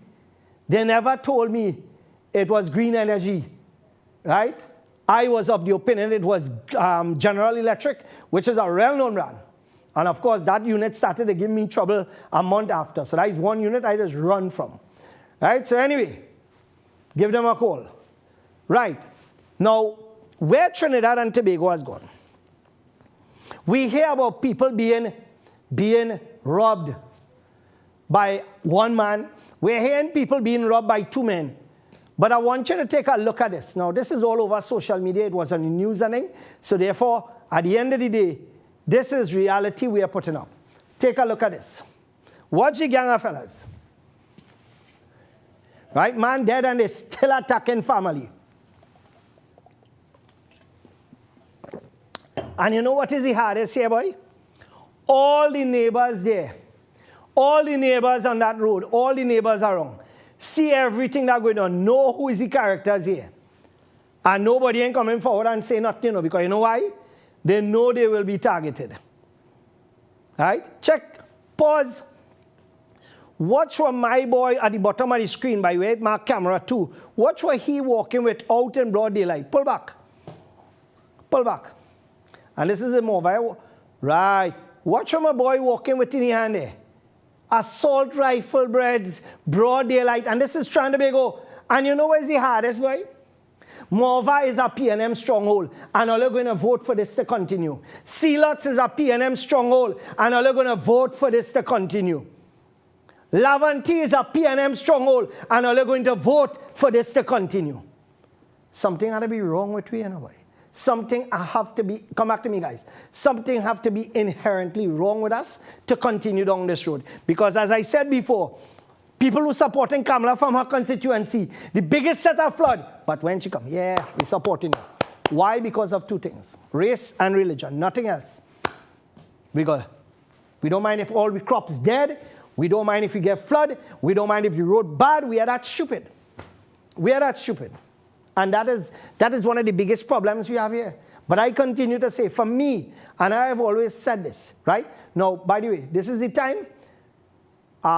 [SPEAKER 4] They never told me it was Green Energy, right? I was of the opinion it was General Electric, which is a well-known brand. And of course, that unit started to give me trouble a month after. So that is one unit I just run from, right? So anyway, give them a call. Right. Now, where Trinidad and Tobago has gone, we hear about people being robbed by one man. We're hearing people being robbed by 2 men. But I want you to take a look at this. Now, this is all over social media. It was on the news and thing. So therefore, at the end of the day, this is reality we are putting up. Take a look at this. Watch the gang of fellas. Right? Man dead and they still attacking family. And you know what is the hardest here, boy? All the neighbors there, all the neighbors on that road, all the neighbors around, see everything that's going on, know who is the characters here. And nobody ain't coming forward and say nothing, because you know why? They know they will be targeted. Right? Check. Pause. Watch what my boy at the bottom of the screen, by the way, my camera too. Watch what he walking with out in broad daylight. Pull back. Pull back. And this is a mobile. Right. Watch my boy walking with in his hand there. Assault rifle breads, broad daylight. And this is Trinidad and Tobago. And you know what is the hardest, boy? Morva is a PNM stronghold. And all are going to vote for this to continue. Sealots is a PNM stronghold. And all are going to vote for this to continue. Laventille is a PNM stronghold. And all are going to vote for this to continue. Something had to be wrong with me, anyway. Something have to be, come back to me, guys. Something have to be inherently wrong with us to continue down this road. Because as I said before, people who supporting Kamala from her constituency, the biggest set of flood. But when she come, yeah, we're supporting her. Why? Because of 2 things. Race and religion, nothing else. We don't mind if all the crops dead. We don't mind if we get flood. We don't mind if the road bad. We are that stupid. We are that stupid. And that is one of the biggest problems we have here. But I continue to say, for me, and I have always said this, right? Now, by the way, this is the time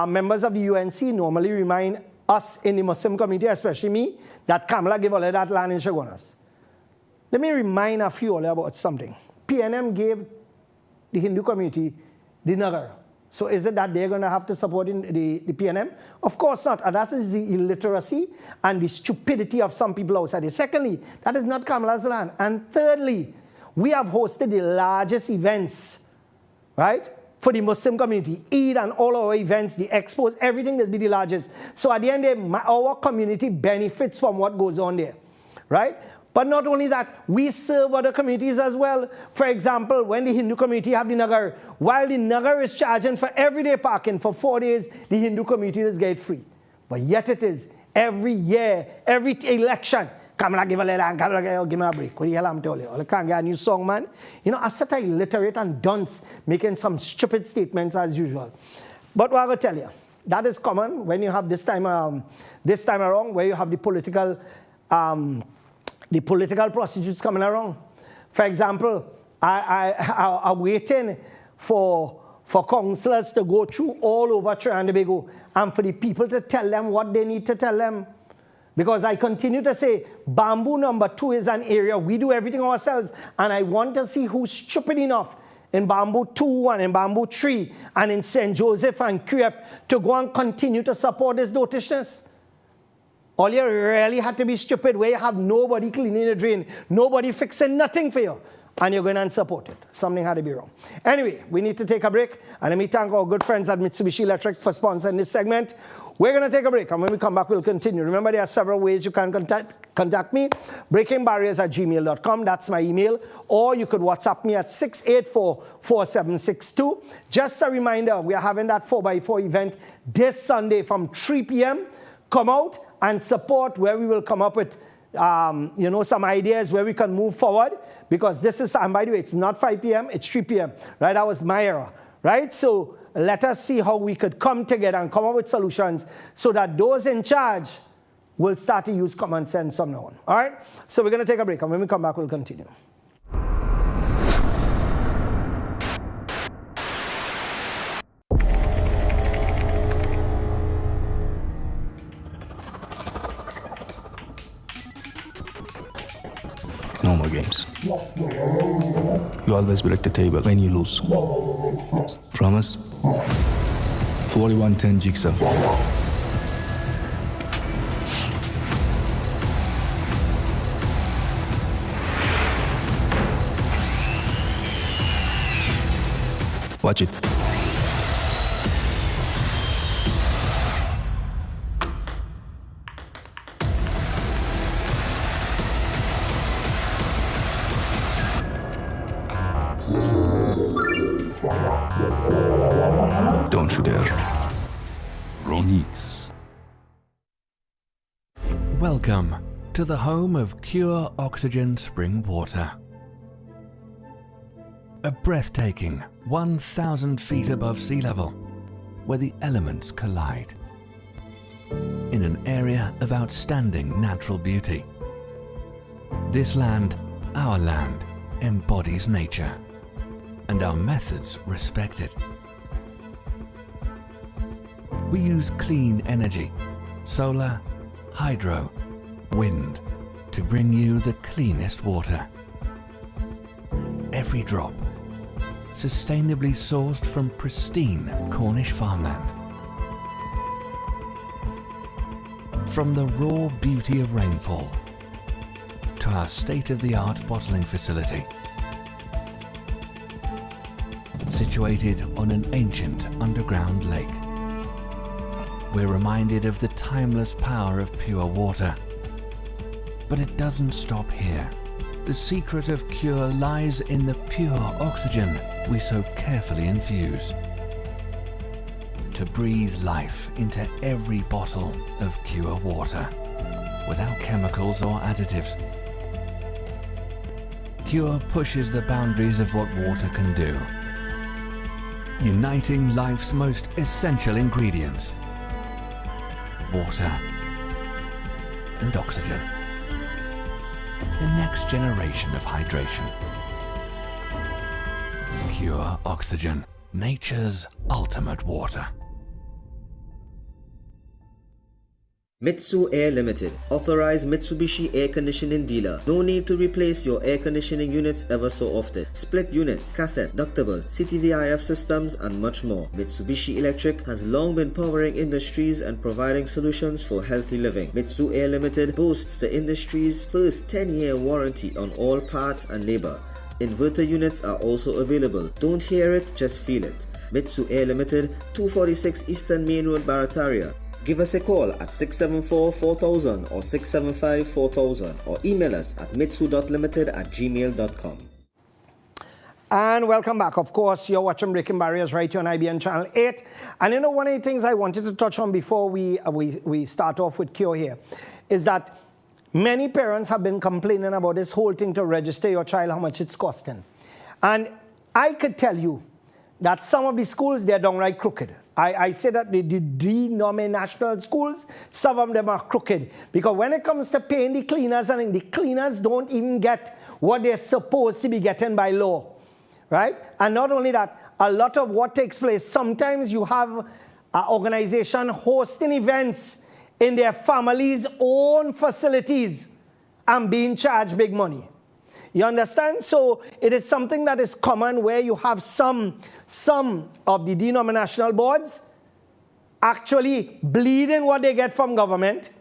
[SPEAKER 4] members of the UNC normally remind us in the Muslim community, especially me, that Kamala gave all of that land in Chaguanas. Let me remind a few all about something. PNM gave the Hindu community the Nagar. So is it that they're going to have to support the PNM? Of course not. And that is the illiteracy and the stupidity of some people outside it. Secondly, that is not Kamala's land. And thirdly, we have hosted the largest events, right, for the Muslim community. Eid and all our events, the expos, everything will be the largest. So at the end of the day, our community benefits from what goes on there, right? But not only that, we serve other communities as well. For example, when the Hindu community have the Nagar, while the Nagar is charging for everyday parking for 4 days, the Hindu community is get free. But yet it is every year, every election, Kamala give a land, Kamala give me a break. What the hell I'm telling you? I can't get a new song, man. You know, I set a illiterate and dunce making some stupid statements as usual. But what I'm going to tell you, that is common when you have this time around, where you have the political prostitutes coming around. For example, I'm waiting for councillors to go through all over Trinidad and Tobago and for the people to tell them what they need to tell them. Because I continue to say, Bamboo number 2 is an area we do everything ourselves, and I want to see who's stupid enough in Bamboo 2 and in Bamboo 3 and in St. Joseph and Crep to go and continue to support this dotishness. All you really had to be stupid, where you have nobody cleaning the drain, nobody fixing nothing for you, and you're going and support it. Something had to be wrong. Anyway, we need to take a break, and let me thank our good friends at Mitsubishi Electric for sponsoring this segment. We're going to take a break, and when we come back, we'll continue. Remember, there are several ways you can contact me. breakingbarriers@gmail.com, that's my email. Or you could WhatsApp me at 684-4762. Just a reminder, we are having that 4x4 event this Sunday from 3 p.m. Come out and support, where we will come up with some ideas where we can move forward, because this is, and by the way, it's not 5 p.m., it's 3 p.m., right? That was my era, right? So let us see how we could come together and come up with solutions so that those in charge will start to use common sense from now on, all right? So we're going to take a break, and when we come back, we'll continue.
[SPEAKER 7] No more games. You always break the table when you lose. Promise? 4110 Jigsaw. Watch it. Don't you dare. Ronix.
[SPEAKER 3] Welcome to the home of Cure Oxygen Spring Water. A breathtaking 1,000 feet above sea level, where the elements collide. In an area of outstanding natural beauty. This land, our land, embodies nature, and our methods respect it. We use clean energy, solar, hydro, wind, to bring you the cleanest water. Every drop, sustainably sourced from pristine Cornish farmland. From the raw beauty of rainfall to our state-of-the-art bottling facility. Situated on an ancient underground lake. We're reminded of the timeless power of pure water. But it doesn't stop here. The secret of Cure lies in the pure oxygen we so carefully infuse. To breathe life into every bottle of Cure water, without chemicals or additives. Cure pushes the boundaries of what water can do, uniting life's most essential ingredients: water and oxygen. The next generation of hydration. Cure Oxygen, nature's ultimate water.
[SPEAKER 1] Mitsu Air Limited, authorized Mitsubishi air conditioning dealer. No need to replace your air conditioning units ever so often. Split units, cassette, ductable, CTVRF systems and much more. Mitsubishi Electric has long been powering industries and providing solutions for healthy living. Mitsu Air Limited boasts the industry's first 10-year warranty on all parts and labor. Inverter units are also available. Don't hear it, just feel it. Mitsu Air Limited, 246 Eastern Main Road, Barataria. Give us a call at 674-4000 or 675-4000 or email us at mitsu.limited@gmail.com.
[SPEAKER 4] And welcome back. Of course, you're watching Breaking Barriers right here on IBN Channel 8. And you know, one of the things I wanted to touch on before we start off with Kyo here is that many parents have been complaining about this whole thing to register your child, how much it's costing. And I could tell you that some of the schools, they're downright crooked. I say that the denominational schools, some of them are crooked. Because when it comes to paying the cleaners, and the cleaners don't even get what they're supposed to be getting by law, right? And not only that, a lot of what takes place, sometimes you have an organization hosting events in their family's own facilities and being charged big money. You understand? So it is something that is common where you have some of the denominational boards actually bleeding what they get from government,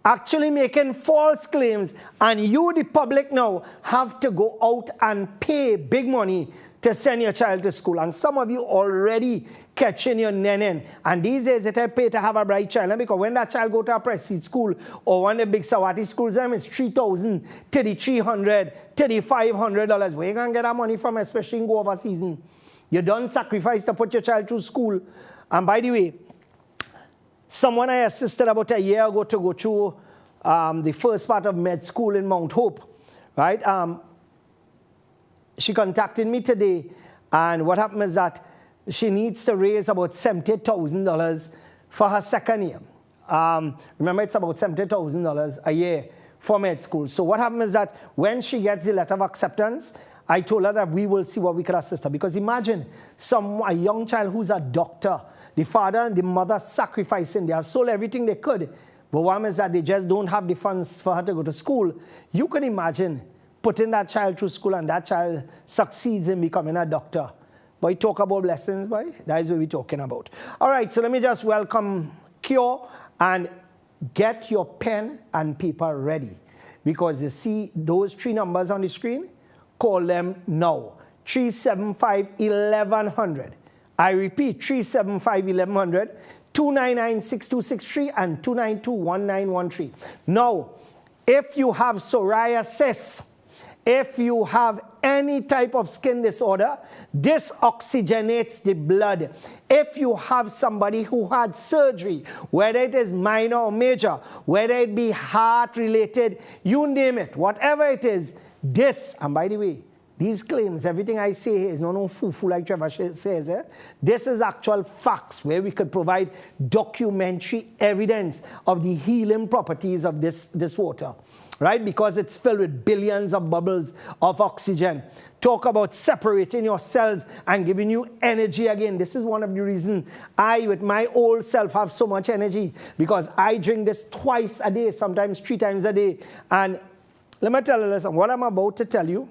[SPEAKER 4] actually making false claims, and you, the public now, have to go out and pay big money to send your child to school. And some of you already catching your nenen. And these days it pay to have a bright child. Because when that child go to a prestige school or one of the big Sawati schools, them it's $3,000, $3,300, $3,500. Where you going to get that money from, especially in go over season? You don't sacrifice to put your child through school. And by the way, someone I assisted about a year ago to go through the first part of med school in Mount Hope, right? She contacted me today, and what happened is that she needs to raise about $70,000 for her second year. Remember, it's about $70,000 a year for med school. So what happened is that when she gets the letter of acceptance, I told her that we will see what we could assist her. Because imagine a young child who's a doctor, the father and the mother sacrificing, they have sold everything they could. But one is that they just don't have the funds for her to go to school. You can imagine putting that child through school and that child succeeds in becoming a doctor. Boy, talk about blessings, boy. That is what we're talking about. All right, so let me just welcome Kyo and get your pen and paper ready. Because you see those three numbers on the screen? Call them now. 375-1100. I repeat, 375-1100, 299-6263, and 292-1913. Now, if you have psoriasis, if you have any type of skin disorder, this oxygenates the blood. If you have somebody who had surgery, whether it is minor or major, whether it be heart-related, you name it, whatever it is, this, and by the way, these claims, everything I say here is no foo-foo like Trevor says. This is actual facts where we could provide documentary evidence of the healing properties of this water. Right? Because it's filled with billions of bubbles of oxygen. Talk about separating your cells and giving you energy again. This is one of the reasons I, with my old self, have so much energy. Because I drink this twice a day, sometimes 3 times a day. And let me tell you, listen, what I'm about to tell you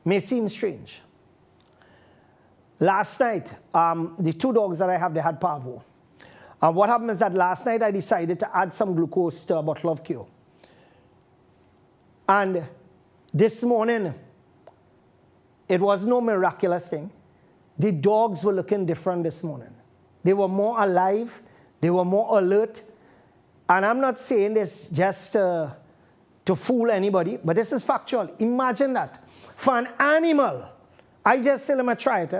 [SPEAKER 4] may seem strange. Last night, the 2 dogs that I have, they had parvo. And what happened is that last night I decided to add some glucose to a bottle of Kyo. And this morning, it was no miraculous thing. The dogs were looking different this morning. They were more alive. They were more alert. And I'm not saying this just to fool anybody, but this is factual. Imagine that. For an animal, I just said, let me try it.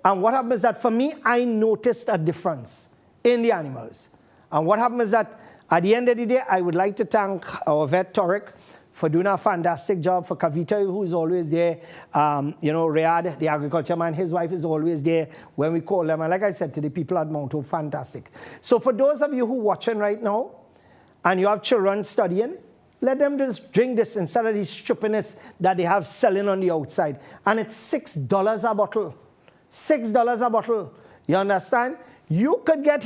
[SPEAKER 4] And what happened is that for me, I noticed a difference in the animals. And what happened is that at the end of the day, I would like to thank our vet, Torek, for doing a fantastic job, for Kavita, who is always there. Riyadh, the agriculture man, his wife is always there when we call them. And like I said to the people at Mount Hope, fantastic. So for those of you who are watching right now, and you have children studying, let them just drink this instead of the stupidness that they have selling on the outside. And it's $6 a bottle. $6 a bottle. You understand? You could get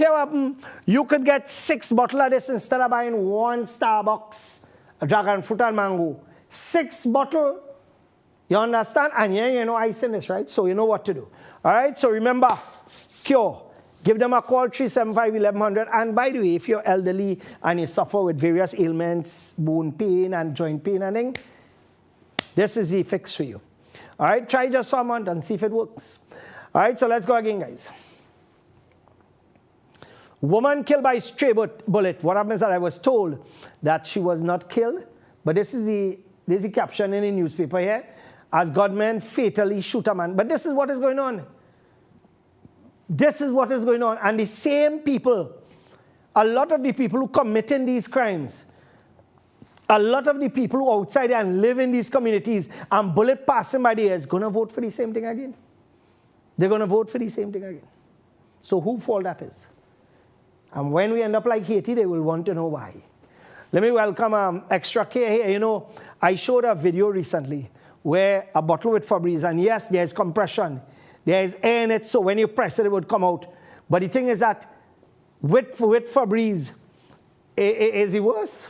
[SPEAKER 4] you could get 6 bottles of this instead of buying 1 Starbucks, a dragon fruit and mango. 6 bottles, you understand? And yeah, you know ice in this, right? So you know what to do. All right, so remember, cure. Give them a call, 375-1100. And by the way, if you're elderly and you suffer with various ailments, bone pain and joint pain and things, this is the fix for you. All right, try just for a month and see if it works. All right, so let's go again, guys. Woman killed by stray bullet. What happens is that I was told that she was not killed, but this is the caption in the newspaper here, as gunmen fatally shoot a man. But this is what is going on. This is what is going on. And the same people, a lot of the people who committing these crimes, a lot of the people who outside and live in these communities and bullet passing by the ears, going to vote for the same thing again. They're going to vote for the same thing again. So whose fault that is? And when we end up like Haiti, they will want to know why. Let me welcome Extra Care here. You know, I showed a video recently where a bottle with Febreze, and yes, there's compression. There is air in it, so when you press it, it would come out. But the thing is that with Febreze, is it worse?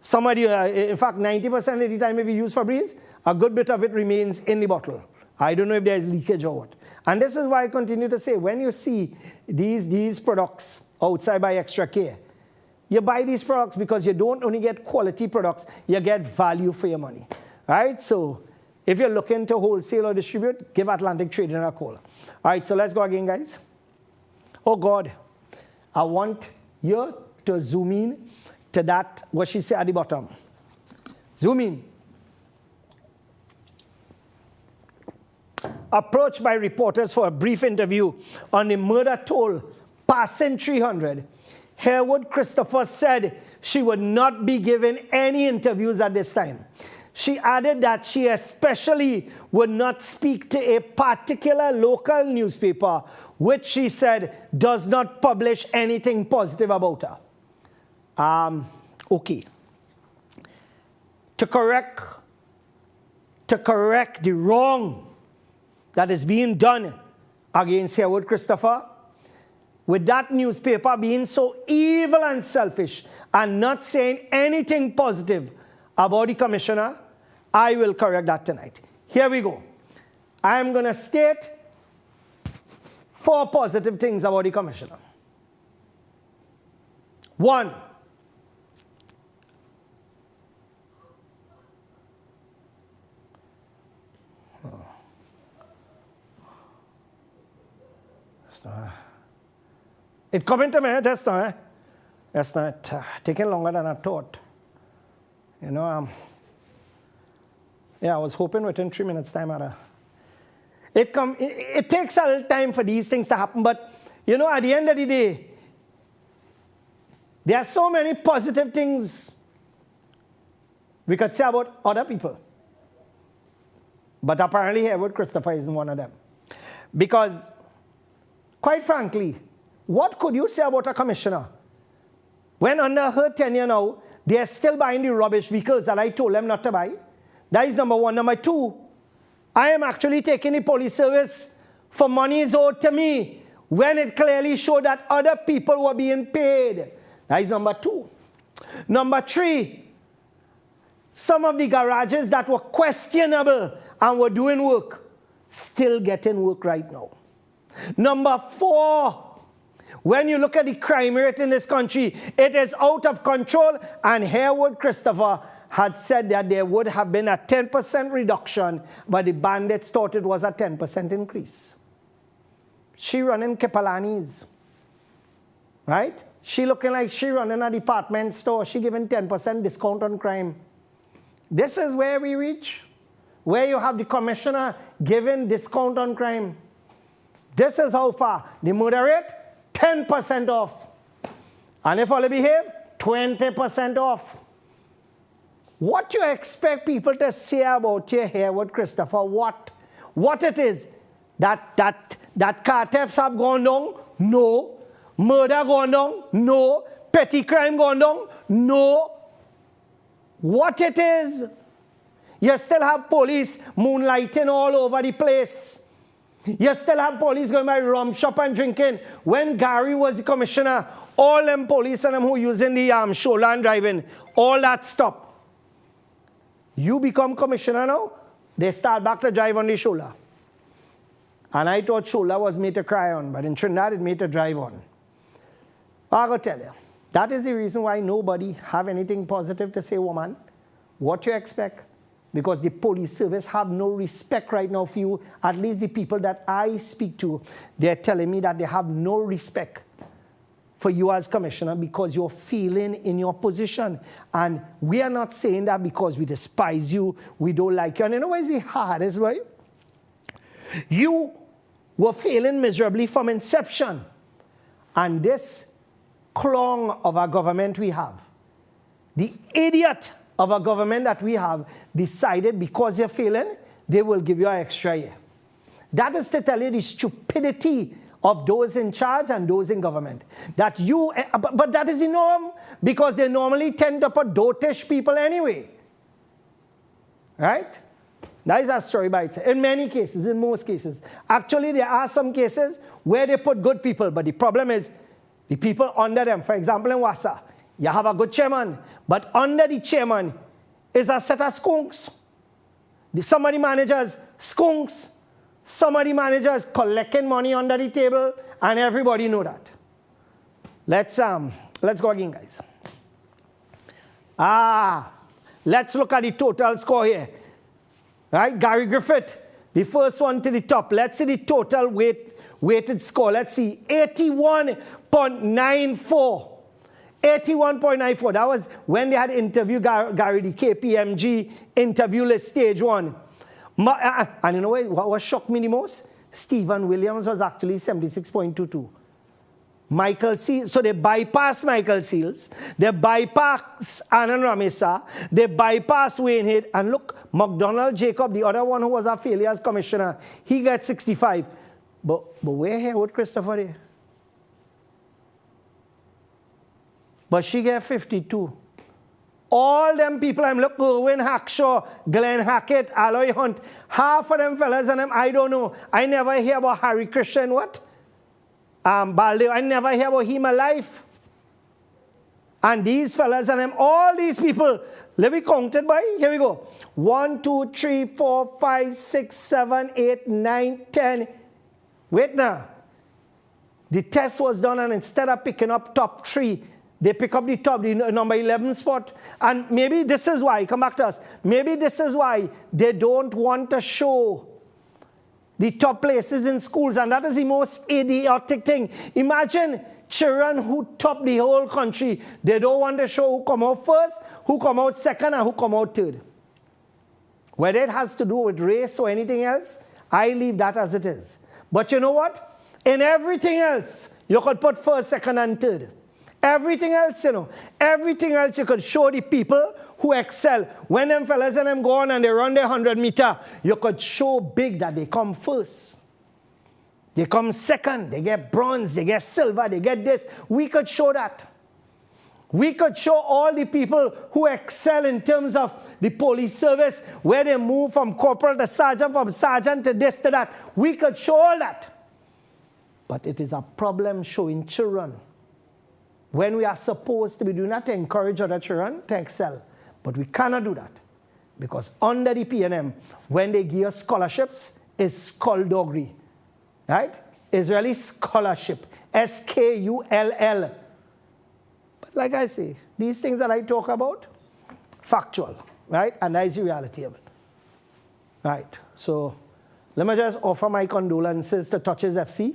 [SPEAKER 4] Somebody, in fact, 90% of the time if you use Febreze, a good bit of it remains in the bottle. I don't know if there's leakage or what. And this is why I continue to say, when you see these products outside by Extra Care, you buy these products because you don't only get quality products, you get value for your money. Right? So if you're looking to wholesale or distribute, give Atlantic Trading a call. All right, so let's go again, guys. Oh, God. I want you to zoom in to that, what she said at the bottom. Zoom in. Approached by reporters for a brief interview on the murder toll passing 300, Harewood Christopher said she would not be giving any interviews at this time. She added that she especially would not speak to a particular local newspaper, which she said does not publish anything positive about her. Okay. To correct the wrong that is being done against Harewood Christopher, with that newspaper being so evil and selfish and not saying anything positive about the commissioner, I will correct that tonight. Here we go. I am going to state 4 positive things about the commissioner. 1, it coming to me just now. It's not taking longer than I thought. You know, yeah, I was hoping within 3 minutes' time. It takes a little time for these things to happen, but you know, at the end of the day, there are so many positive things we could say about other people. But apparently, Harewood Christopher isn't one of them. Because, quite frankly, what could you say about a commissioner when under her tenure now, they are still buying the rubbish vehicles that I told them not to buy? That is number 1. Number 2, I am actually taking the police service for monies owed to me when it clearly showed that other people were being paid. That is number 2. Number 3, some of the garages that were questionable and were doing work, still getting work right now. Number 4, when you look at the crime rate in this country, it is out of control, and Harewood Christopher had said that there would have been a 10% reduction, but the bandits thought it was a 10% increase. She running Kipalani's, right? She looking like she running a department store. She giving 10% discount on crime. This is where we reach, where you have the commissioner giving discount on crime. This is how far. The murder rate, 10% off. And if all behave, 20% off. What you expect people to say about your Harewood Christopher? What it is? That car thefts have gone down? No. Murder gone down? No. Petty crime gone down? No. What it is? You still have police moonlighting all over the place. You still have police going by rum shop and drinking. When Gary was the commissioner, all them police and them who using the shoulder and driving, all that stopped. You become commissioner now, they start back to drive on the shoulder. And I thought shoulder was made to cry on, but in Trinidad it made to drive on. I gotta tell you, that is the reason why nobody have anything positive to say, woman. What you expect? Because the police service have no respect right now for you. At least the people that I speak to, they're telling me that they have no respect for you as commissioner because you're failing in your position. And we are not saying that because we despise you, we don't like you. And you know what is the hardest, right? You were failing miserably from inception. And this clone of a government we have, the idiot of a government that we have, decided because you're failing, they will give you an extra year. That is to tell you the stupidity of those in charge and those in government. But that is the norm because they normally tend to put dotish people anyway. Right? That is a story by itself. In many cases, in most cases. Actually, there are some cases where they put good people, but the problem is the people under them. For example, in Wassa, you have a good chairman, but under the chairman is a set of skunks. Some of the managers, skunks. Some of the managers collecting money under the table, and everybody know that. Let's go again, guys. Let's look at the total score here. Right, Gary Griffith, the first one to the top. Let's see the total weighted score. Let's see, 81.94. 81.94. That was when they had interviewed Gary, the KPMG interview list, stage 1. And you know what shocked me the most? Stephen Williams was actually 76.22. Michael Seals, so they bypass Michael Seals, they bypass Anand Ramesa, they bypass Wayne Head, and look, McDonald Jacob, the other one who was a failure as commissioner, he got 65. But where here would Christopher there? But she get 52. All them people, I'm looking, Owen Hackshaw, Glenn Hackett, Aloy Hunt, half of them fellas and them, I don't know. I never hear about Harry Christian, what? Balde, I never hear about him alive. And these fellas and them, all these people, let me count it by, here we go. 1, 2, 3, 4, 5, 6, 7, 8, 9, 10. Wait now. The test was done and instead of picking up top 3, they pick up the number 11 spot. And maybe this is why, come back to us, maybe this is why they don't want to show the top places in schools. And that is the most idiotic thing. Imagine children who top the whole country. They don't want to show who come out first, who come out second, and who come out third. Whether it has to do with race or anything else, I leave that as it is. But you know what? In everything else, you could put first, second, and third. Everything else, everything else you could show the people who excel. When them fellas and them go on and they run their 100 meter, you could show big that they come first. They come second, they get bronze, they get silver, they get this. We could show that. We could show all the people who excel in terms of the police service, where they move from corporal to sergeant, from sergeant to this to that. We could show all that. But it is a problem showing children. When we are supposed to be doing that to encourage other children to excel. But we cannot do that. Because under the PNM, when they give us scholarships, it's skullduggery. Right? Israeli scholarship. SKULL. But like I say, these things that I talk about, factual. Right? And that is the reality of it. Right? So, let me just offer my condolences to Touches FC,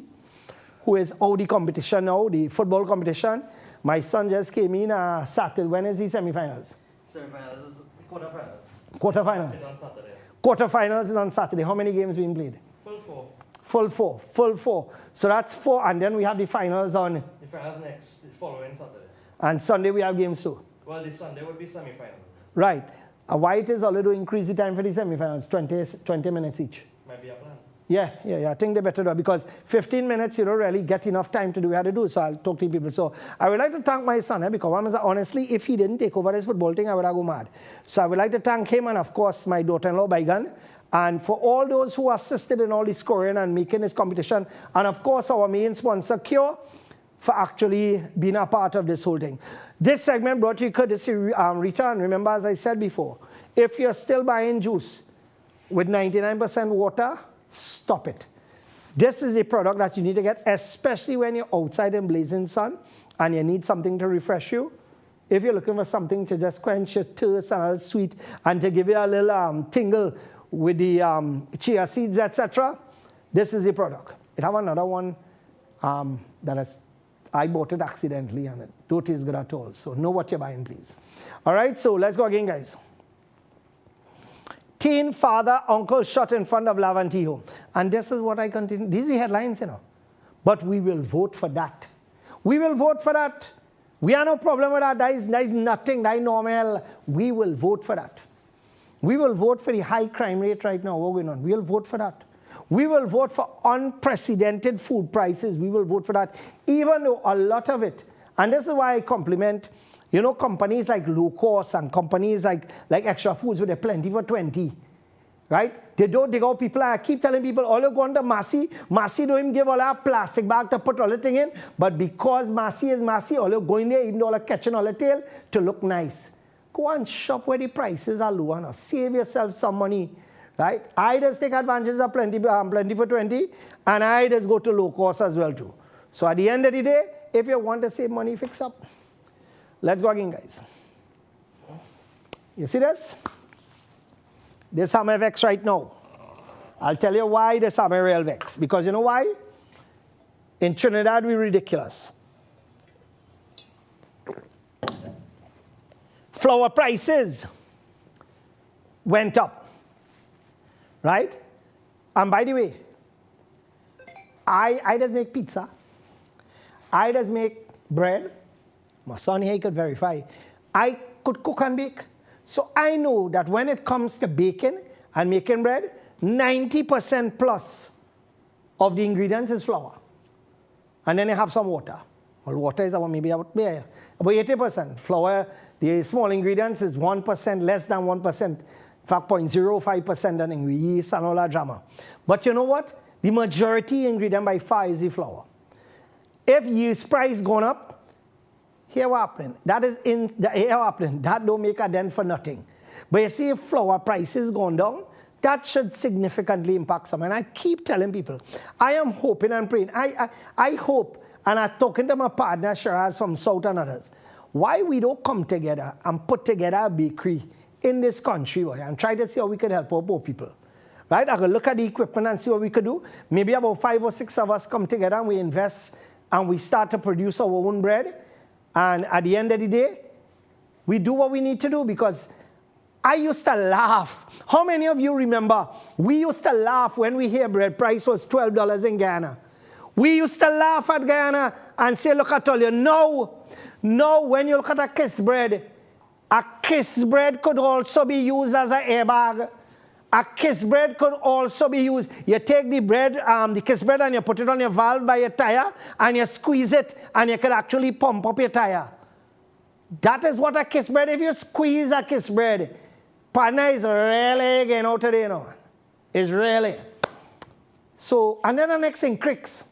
[SPEAKER 4] who is out the competition now, the football competition. My son just came in Saturday. When is the semi-finals?
[SPEAKER 6] Semi-finals is quarterfinals.
[SPEAKER 4] Quarterfinals.
[SPEAKER 6] It's on Saturday.
[SPEAKER 4] Quarterfinals is on Saturday. How many games being played?
[SPEAKER 6] Full 4.
[SPEAKER 4] Full 4. Full 4. So that's 4, and then we have the finals on.
[SPEAKER 6] The finals next, the following Saturday.
[SPEAKER 4] And Sunday we have games too.
[SPEAKER 6] Well, this Sunday will be semi-final.
[SPEAKER 4] Right. Why it is already increase the time for the semi-finals? 20 minutes each.
[SPEAKER 6] Might be a plan.
[SPEAKER 4] Yeah. I think they better do it because 15 minutes, you don't really get enough time to do what you have to do. So I'll talk to people. So I would like to thank my son because honestly, if he didn't take over this football thing, I would have gone mad. So I would like to thank him and, of course, my daughter-in-law, Baigan, And for all those who assisted in all this scoring and making this competition, and of course our main sponsor, Cure, for actually being a part of this whole thing. This segment brought to you courtesy Rita, and remember, as I said before, if you're still buying juice with 99% water, stop it. This is the product that you need to get, especially when you're outside in blazing sun and you need something to refresh you. If you're looking for something to just quench your thirst and a little sweet and to give you a little tingle with the chia seeds, etc., this is the product. It have another one I bought it accidentally and it don't taste good at all. So know what you're buying, please. All right, so let's go again, guys. Teen father, uncle shot in front of Laventille home. And this is what I continue. These are the headlines, you know. But we will vote for that. We will vote for that. We have no problem with that. That is nothing. That is normal. We will vote for that. We will vote for the high crime rate right now. What's going on? We will vote for that. We will vote for unprecedented food prices. We will vote for that. Even though a lot of it, and this is why I compliment, you know, companies like Low Cost and companies like Extra Foods with a plenty for 20, right? They don't dig out people. I keep telling people, all you go on to Massy don't even give all that plastic bag to put all the thing in. But because Massy is Massy, all you go in there, even all the catching all the tail to look nice. Go and shop where the prices are lower now. Save yourself some money. Right? I just take advantage of plenty for 20, and I just go to Low Cost as well too. So at the end of the day, if you want to save money, fix up. Let's go again, guys. You see this? This is my vex right now. I'll tell you why this is my real vex. Because you know why? In Trinidad, we're ridiculous. Flour prices went up. Right? And by the way, I just make pizza. I just make bread. My son here could verify. I could cook and bake. So I know that when it comes to baking and making bread, 90% plus of the ingredients is flour. And then you have some water. Well, water is maybe about 80%. Flour, the small ingredients is 1%, less than 1%. In fact, 0.05% and yeast and all that drama. But you know what? The majority ingredient by far is the flour. If yeast price gone up, here what happening? That is in the here happening. That don't make a dent for nothing. But you see, if flour prices gone down, that should significantly impact some. And I keep telling people, I am hoping and praying. I hope, and I'm talking to my partner Shiraz from South and others, why we don't come together and put together a bakery in this country, boy, and try to see how we can help our poor people. Right? I can look at the equipment and see what we could do. Maybe about 5 or 6 of us come together and we invest and we start to produce our own bread. And at the end of the day, we do what we need to do, because I used to laugh. How many of you remember we used to laugh when we hear bread price was $12 in Guyana? We used to laugh at Guyana and say, look, I tell you, no, when you look at a kiss bread could also be used as an airbag. A kiss bread could also be used. You take the bread, the kiss bread, and you put it on your valve by your tire, and you squeeze it, and you could actually pump up your tire. That is what a kiss bread, if you squeeze a kiss bread, partner is really getting out today, you know. It's really. So, and then the next thing, cricks.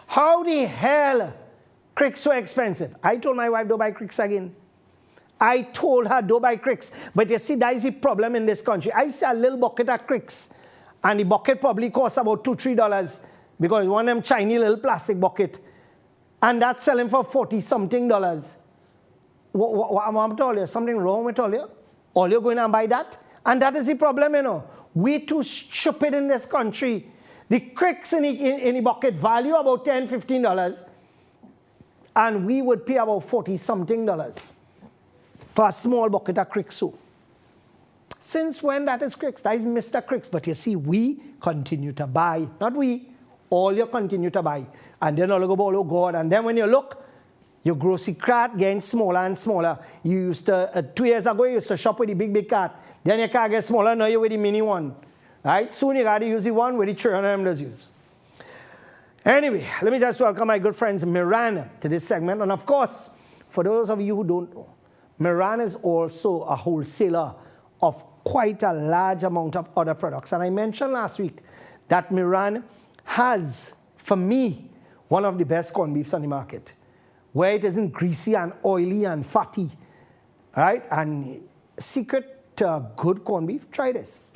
[SPEAKER 4] How the hell cricks so expensive? I told my wife, don't buy cricks again. I told her, don't buy cricks. But you see, that is the problem in this country. I see a little bucket of cricks, and the bucket probably costs about $2-3 because one of them shiny little plastic bucket. And that's selling for $40-something. What I'm telling you, something wrong with all you? All you're going to buy that? And that is the problem, you know. We're too stupid in this country. The cricks in the bucket value about $10-15, and we would pay about $40-something for a small bucket of cricks soup. Since when that is cricks? That is Mr. Cricks. But you see, we continue to buy. Not we. All you continue to buy. And then all you go, oh God. And then when you look, your grocery cart getting smaller and smaller. You used to, 2 years ago, you used to shop with the big cart. Then your car gets smaller, now you're with the mini one. Right? Soon you got to use the one with the children of them does use. Anyway, let me just welcome my good friends Miran to this segment. And of course, for those of you who don't know, Miran is also a wholesaler of quite a large amount of other products. And I mentioned last week that Miran has, for me, one of the best corned beefs on the market, where it isn't greasy and oily and fatty, right? And secret to a good corned beef, try this.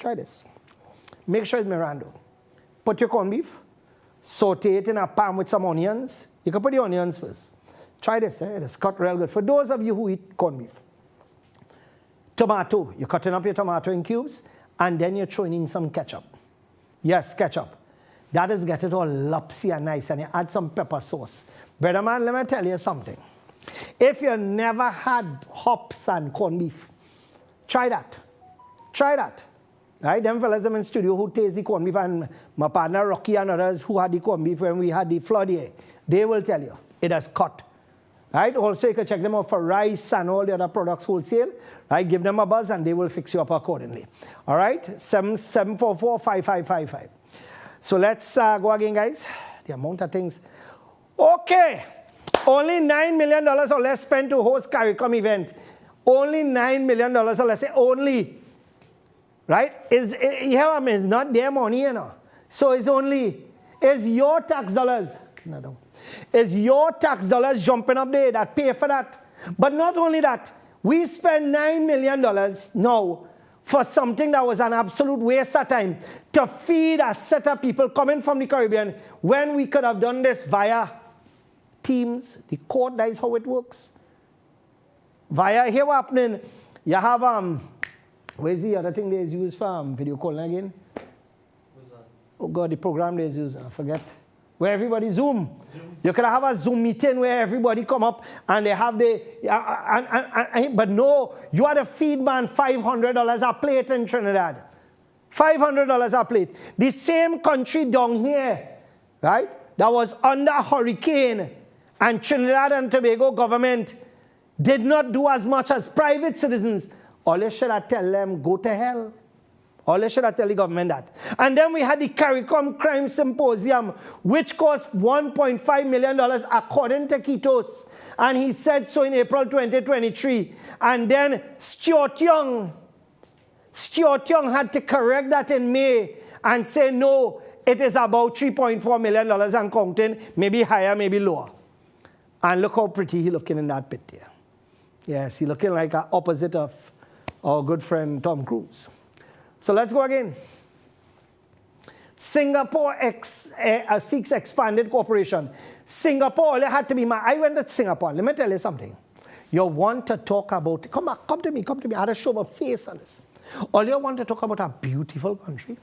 [SPEAKER 4] Make sure it's Mirando. Put your corned beef, saute it in a pan with some onions. You can put the onions first. Try this, it is cut real good. For those of you who eat corned beef. Tomato, you're cutting up your tomato in cubes, and then you're throwing in some ketchup. Yes, ketchup. That is get it all lopsy and nice, and you add some pepper sauce. Brother man, let me tell you something. If you never had hops and corned beef, try that. Right? Them fellas in the studio who taste the corned beef, and my partner Rocky and others who had the corned beef when we had the flood here, they will tell you it has cut. Right? Also, you can check them out for rice and all the other products wholesale. Right? Give them a buzz and they will fix you up accordingly. All right? 7744-5555. So let's go again, guys. The amount of things. Okay. Only $9 million or less spent to host CARICOM event. Only $9 million or less. Only. Right? It's not their money, you know. So it's your tax dollars. No. It's your tax dollars jumping up there that pay for that. But not only that, we spend $9 million now for something that was an absolute waste of time to feed a set of people coming from the Caribbean when we could have done this via Teams. The court, that is how it works. Via, here what happening, you have, where's the other thing they use for video calling again? Oh God, the program they use, I forget. Where everybody Zoom. You could have a Zoom meeting where everybody come up and they have but no, you are the feed man $500 a plate in Trinidad. $500 a plate. The same country down here, right, that was under hurricane, and Trinidad and Tobago government did not do as much as private citizens. All you should have tell them, go to hell. All you should have tell the government that. And then we had the CARICOM Crime Symposium, which cost $1.5 million according to Kitos. And he said so in April 2023. And then Stuart Young had to correct that in May and say, no, it is about $3.4 million and counting, maybe higher, maybe lower. And look how pretty he looking in that pit there. Yes, he looking like an opposite of our good friend Tom Cruise. So let's go again. Singapore seeks expanded cooperation. Singapore, it had to be I went to Singapore. Let me tell you something. You want to talk about, come to me. I had to show my face on this. All you want to talk about a beautiful country.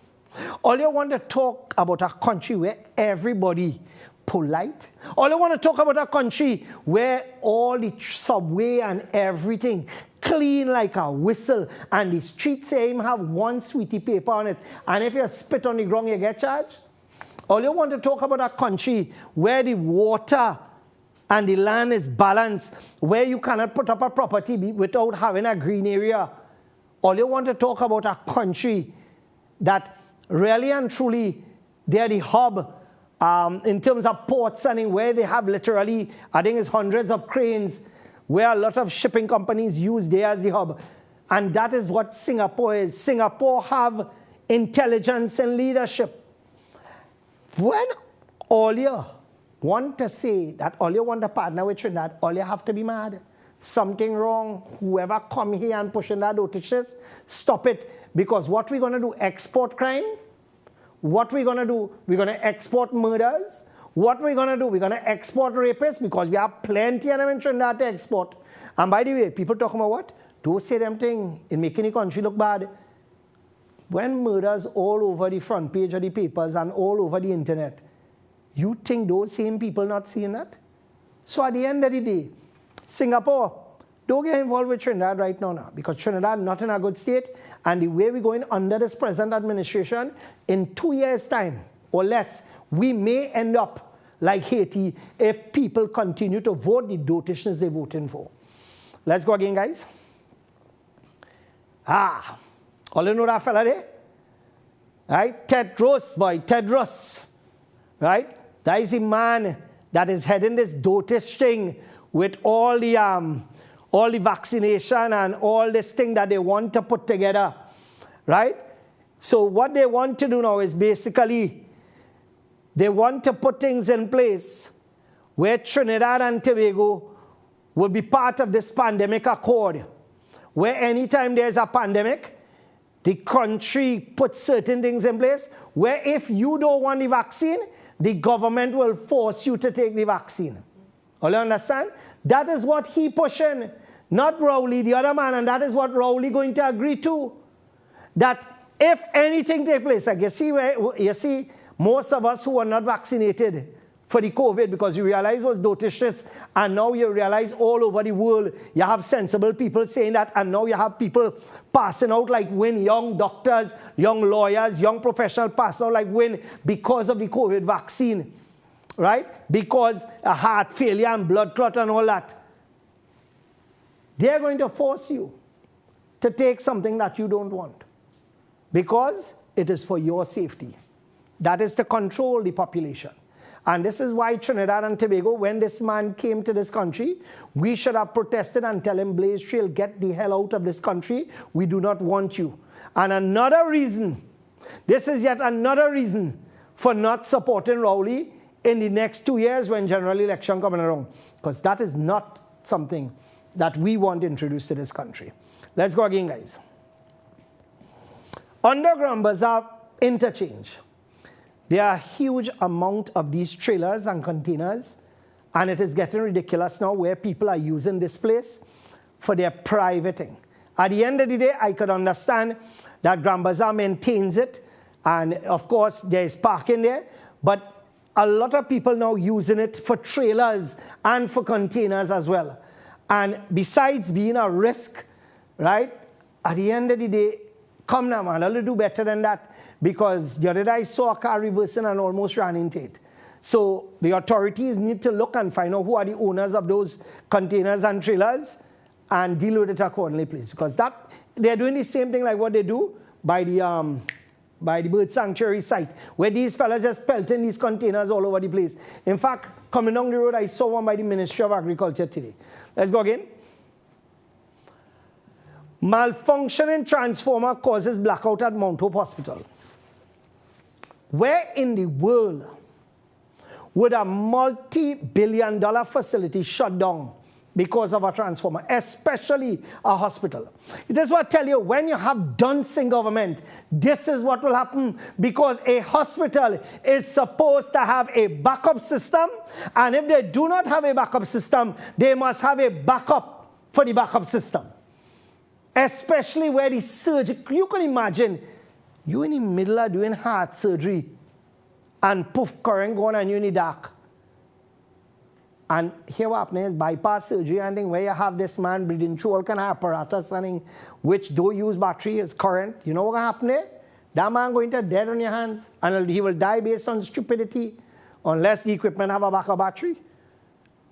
[SPEAKER 4] All you want to talk about a country where everybody polite. All you want to talk about a country where all the subway and everything clean like a whistle, and the street say him have one sweetie paper on it, and if you spit on the ground you get charged. All you want to talk about a country where the water and the land is balanced, where you cannot put up a property without having a green area. All you want to talk about a country that really and truly they're the hub in terms of ports, and where they have literally, I think it's hundreds of cranes where a lot of shipping companies use there as the hub. And that is what Singapore is. Singapore have intelligence and leadership. When all you want to say that all you want to partner with Trinidad, all you have to be mad. Something wrong. Whoever come here and pushing that notices, stop it. Because what we're going to do, export crime. What we're going to do, we're going to export murders. What we're going to do, we're going to export rapists, because we have plenty of them in Trinidad to export. And by the way, people talking about what? Don't say them thing in making the country look bad. When murders all over the front page of the papers and all over the internet, you think those same people not seeing that? So at the end of the day, Singapore, don't get involved with Trinidad right now, because Trinidad not in a good state, and the way we're going under this present administration, in 2 years' time or less, we may end up like Haiti if people continue to vote the dotations they're voting for. Let's go again, guys. All you know that fella there? Right? Tedros. Right? That is the man that is heading this dotish thing with all the vaccination and all this thing that they want to put together. right? So what they want to do now is basically, they want to put things in place where Trinidad and Tobago will be part of this pandemic accord, where anytime there's a pandemic, the country puts certain things in place, where if you don't want the vaccine, the government will force you to take the vaccine. All you understand? That is what he pushing, not Rowley, the other man, and that is what Rowley going to agree to. That if anything takes place, like you see, most of us who are not vaccinated for the COVID, because you realize it was dotishness, and now you realize all over the world, you have sensible people saying that, and now you have people passing out like when young doctors, young lawyers, young professionals passing out like when because of the COVID vaccine, right? Because a heart failure and blood clot and all that. They're going to force you to take something that you don't want, because it is for your safety. That is to control the population. And this is why Trinidad and Tobago, when this man came to this country, we should have protested and tell him, Blaze Trail, get the hell out of this country. We do not want you. And another reason, this is yet another reason for not supporting Rowley in the next 2 years when general election coming around. Because that is not something that we want introduced to this country. Let's go again, guys. Underground Bazaar interchange. There are a huge amount of these trailers and containers, and it is getting ridiculous now where people are using this place for their privating. At the end of the day, I could understand that Grand Bazaar maintains it, and of course there is parking there, but a lot of people now using it for trailers and for containers as well. And besides being a risk, right, at the end of the day, come now, man, I'll do better than that, because the other day I saw a car reversing and almost ran into it. So the authorities need to look and find out who are the owners of those containers and trailers and deal with it accordingly, please. Because that they're doing the same thing like what they do by the bird sanctuary site, where these fellas just pelting these containers all over the place. In fact, coming down the road, I saw one by the Ministry of Agriculture today. Let's go again. Malfunctioning transformer causes blackout at Mount Hope Hospital. Where in the world would a multi-billion-dollar facility shut down because of a transformer, especially a hospital? This is what I tell you, when you have dunce in government, this is what will happen, because a hospital is supposed to have a backup system, and if they do not have a backup system, they must have a backup for the backup system. Especially where the surgery, you can imagine, you in the middle of doing heart surgery, and poof, current going and you in the dark. And here what happens is bypass surgery and thing, where you have this man breathing through all kind of apparatus and thing, which don't use battery, is current. You know what happen there? That man going to dead on your hands, and he will die based on stupidity, unless the equipment have a backup battery.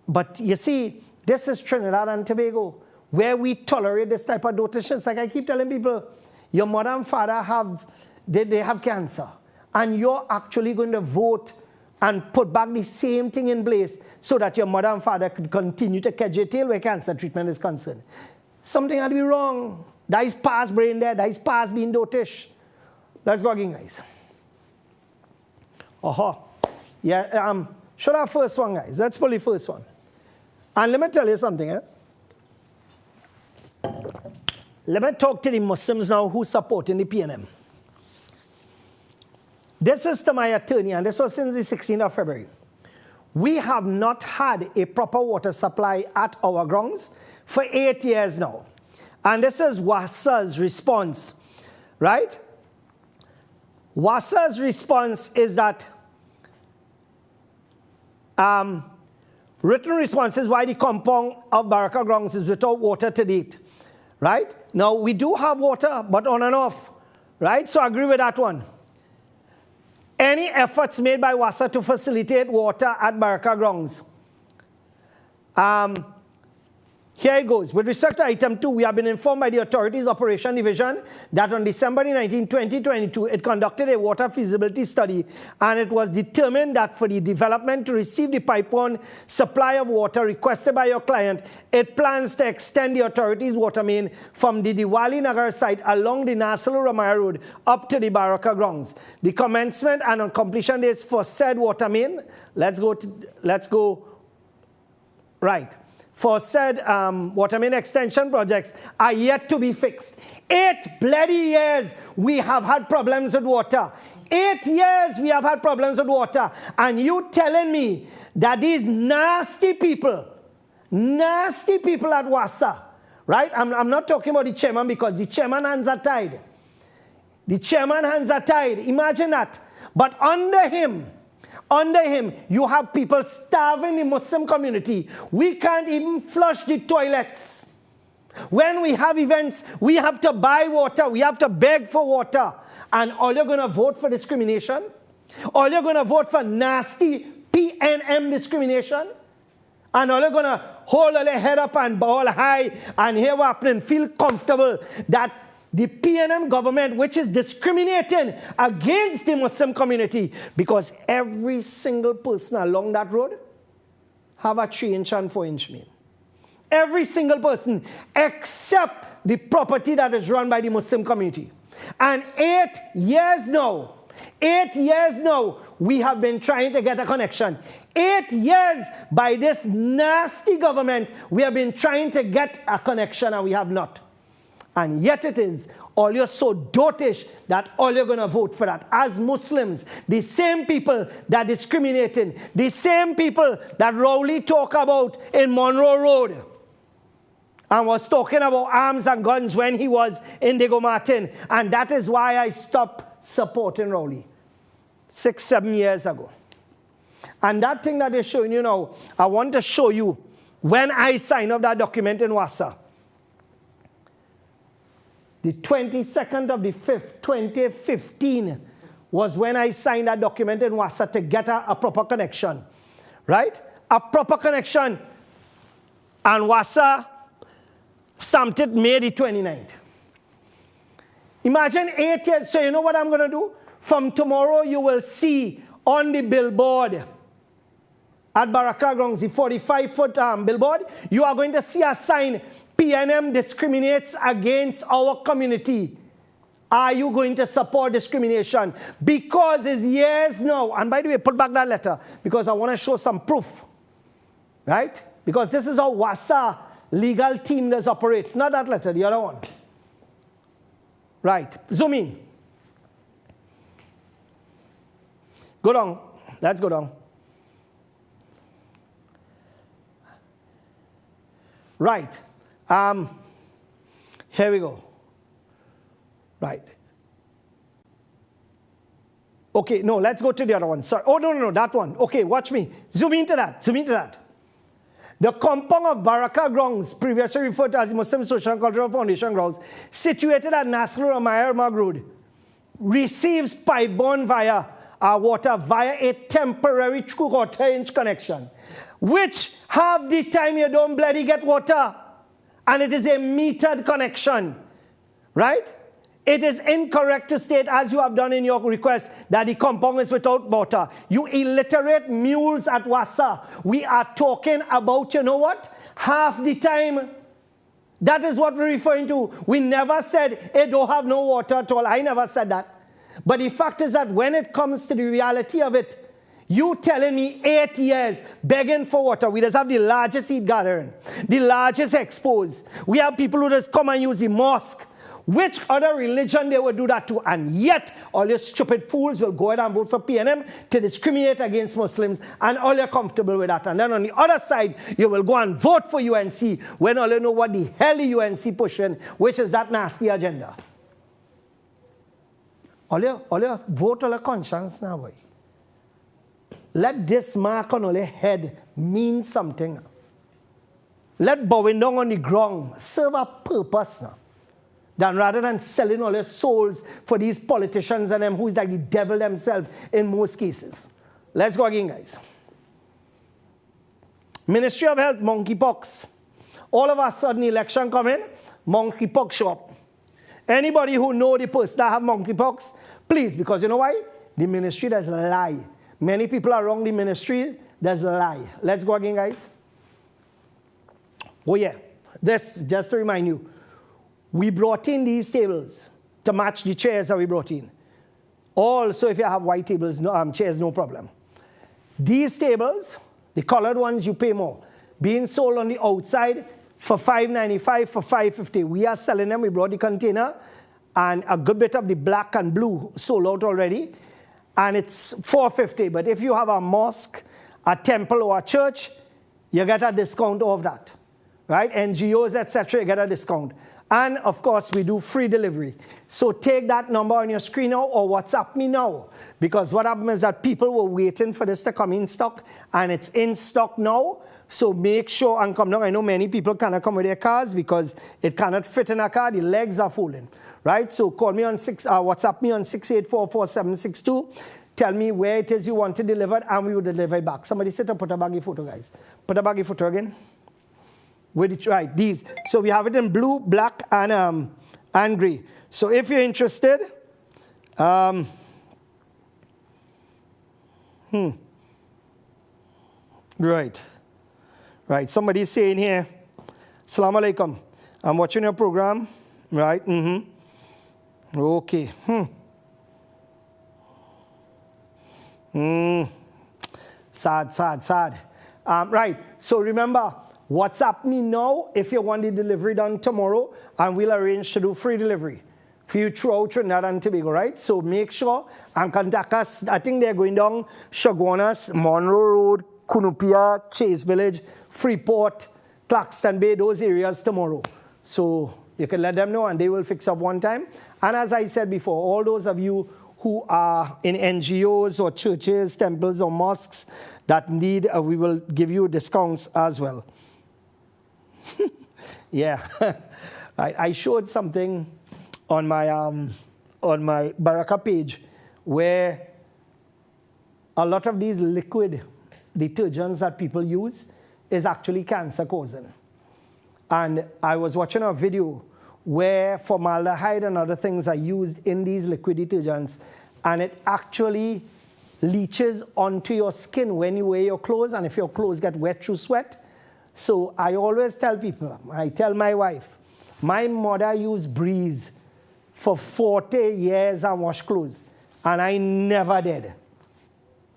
[SPEAKER 4] But you see, this is Trinidad and Tobago, where we tolerate this type of dotations. Like I keep telling people, your mother and father have cancer, and you're actually going to vote and put back the same thing in place so that your mother and father could continue to catch your tail where cancer treatment is concerned. Something had to be wrong. That is past brain dead. That is past being dotish. Let's go again, guys. Yeah, show that first one, guys. Let's pull the first one. And let me tell you something, Let me talk to the Muslims now who supporting the PNM. This is to my attorney, and this was since the 16th of February. We have not had a proper water supply at our grounds for 8 years now. And this is WASA's response, right? WASA's response is that written response is why the compound of Baraka grounds is without water to date, right? Now, we do have water, but on and off, right? So I agree with that one. Any efforts made by WASA to facilitate water at Baraka grounds Here it goes. With respect to item 2, we have been informed by the authorities' Operation Division that on December 19, 2022, it conducted a water feasibility study, and it was determined that for the development to receive the pipeline supply of water requested by your client, it plans to extend the authorities' water main from the Diwali Nagar site along the Naslu Ramaya Road up to the Baraka grounds. The commencement and completion dates for said water main, for said water main extension projects are yet to be fixed. 8 bloody years we have had problems with water. 8 years we have had problems with water. And you telling me that these nasty people at Wassa, right? I'm not talking about the chairman because the chairman hands are tied. The chairman hands are tied. Imagine that. But under him, you have people starving the Muslim community. We can't even flush the toilets. When we have events, we have to buy water. We have to beg for water. And all you're going to vote for discrimination? All you're going to vote for nasty PNM discrimination? And all you're going to hold your head up and bow high and hear what happening, feel comfortable that the PNM government, which is discriminating against the Muslim community, because every single person along that road have a 3-inch and 4-inch main. Every single person, except the property that is run by the Muslim community. And 8 years now, we have been trying to get a connection. 8 years by this nasty government, we have been trying to get a connection and we have not. And yet it is, all you're so dotish that all you're going to vote for that. As Muslims, the same people that discriminating, the same people that Rowley talk about in Monroe Road and was talking about arms and guns when he was in Diego Martin. And that is why I stopped supporting Rowley 6-7 years ago. And that thing that they're showing you now, I want to show you when I signed up that document in Wassa. The 22nd of the 5th, 2015 was when I signed that document in Wassa to get a proper connection, right? A proper connection. And Wassa stamped it May the 29th. Imagine 8 years. So you know what I'm going to do? From tomorrow you will see on the billboard at Baraka Grounds, the 45-foot billboard, you are going to see a sign, PNM discriminates against our community. Are you going to support discrimination? Because it's years now. And by the way, put back that letter because I want to show some proof. Right? Because this is how Wassa legal team does operate. Not that letter, the other one. Right. Zoom in. Go down. Let's go down. Right. Here we go. Right. Okay, no, let's go to the other one. Sorry. Oh, no, that one. Okay, watch me. Zoom into that. The compound of Baraka Grounds, previously referred to as the Muslim Social and Cultural Foundation Grounds, situated at Naslu Ramaya Road, receives pipe-borne water via a temporary 3/4-inch connection, which half the time you don't bloody get water, and it is a metered connection, right? It is incorrect to state, as you have done in your request, that the compound is without water. You illiterate mules at Wassa. We are talking about, you know what? Half the time. That is what we're referring to. We never said it don't have no water at all. I never said that. But the fact is that when it comes to the reality of it, you telling me 8 years begging for water. We just have the largest seed gathering, the largest expos. We have people who just come and use the mosque. Which other religion they would do that to? And yet, all your stupid fools will go ahead and vote for PNM to discriminate against Muslims, and all you're comfortable with that. And then on the other side, you will go and vote for UNC when all you know what the hell the UNC pushing, which is that nasty agenda. All you vote on your conscience now, boy. Let this mark on your head mean something. Let bowing down on the ground serve a purpose now. Than rather than selling all your souls for these politicians and them who's like the devil themselves in most cases. Let's go again, guys. Ministry of Health, monkeypox. All of a sudden, election coming, monkeypox show up. Anybody who know the person that have monkeypox, please, because you know why? The ministry does lie. Many people are wrong. The ministry does lie. Let's go again, guys. Oh yeah, this, just to remind you, we brought in these tables to match the chairs that we brought in. Also, if you have white tables, chairs, no problem. These tables, the colored ones, you pay more. Being sold on the outside for $5.95, for $5.50. We are selling them. We brought the container, and a good bit of the black and blue sold out already, and it's $4.50. But if you have a mosque, a temple, or a church, you get a discount off that, right? NGOs, etc., you get a discount. And, of course, we do free delivery. So take that number on your screen now or WhatsApp me now. Because what happened is that people were waiting for this to come in stock, and it's in stock now. So make sure and come down. I know many people cannot come with their cars because it cannot fit in a car. The legs are folding, right? So call me on WhatsApp me on 6844762. Tell me where it is you want it delivered, and we will deliver it back. Somebody sit up, put a baggy photo, guys. Put a baggy photo again. With it, right, these. So we have it in blue, black, and gray. So if you're interested, right. Somebody's saying here, Assalamu alaikum. I'm watching your program. Right. Okay. Sad. Right. So remember, WhatsApp me now if you want the delivery done tomorrow, and we'll arrange to do free delivery for you throughout Trinidad and Tobago, right? So make sure and contact us. I think they're going down Chaguanas, Monroe Road, Cunupia, Chase Village, Freeport, Claxton Bay, those areas tomorrow. So you can let them know, and they will fix up one time. And as I said before, all those of you who are in NGOs or churches, temples, or mosques that need, we will give you discounts as well. Yeah, I showed something on my Baraka page where a lot of these liquid detergents that people use is actually cancer causing. And I was watching a video where formaldehyde and other things are used in these liquid detergents, and it actually leaches onto your skin when you wear your clothes, and if your clothes get wet through sweat. So I always tell people, I tell my wife, my mother used Breeze for 40 years and wash clothes, and I never did,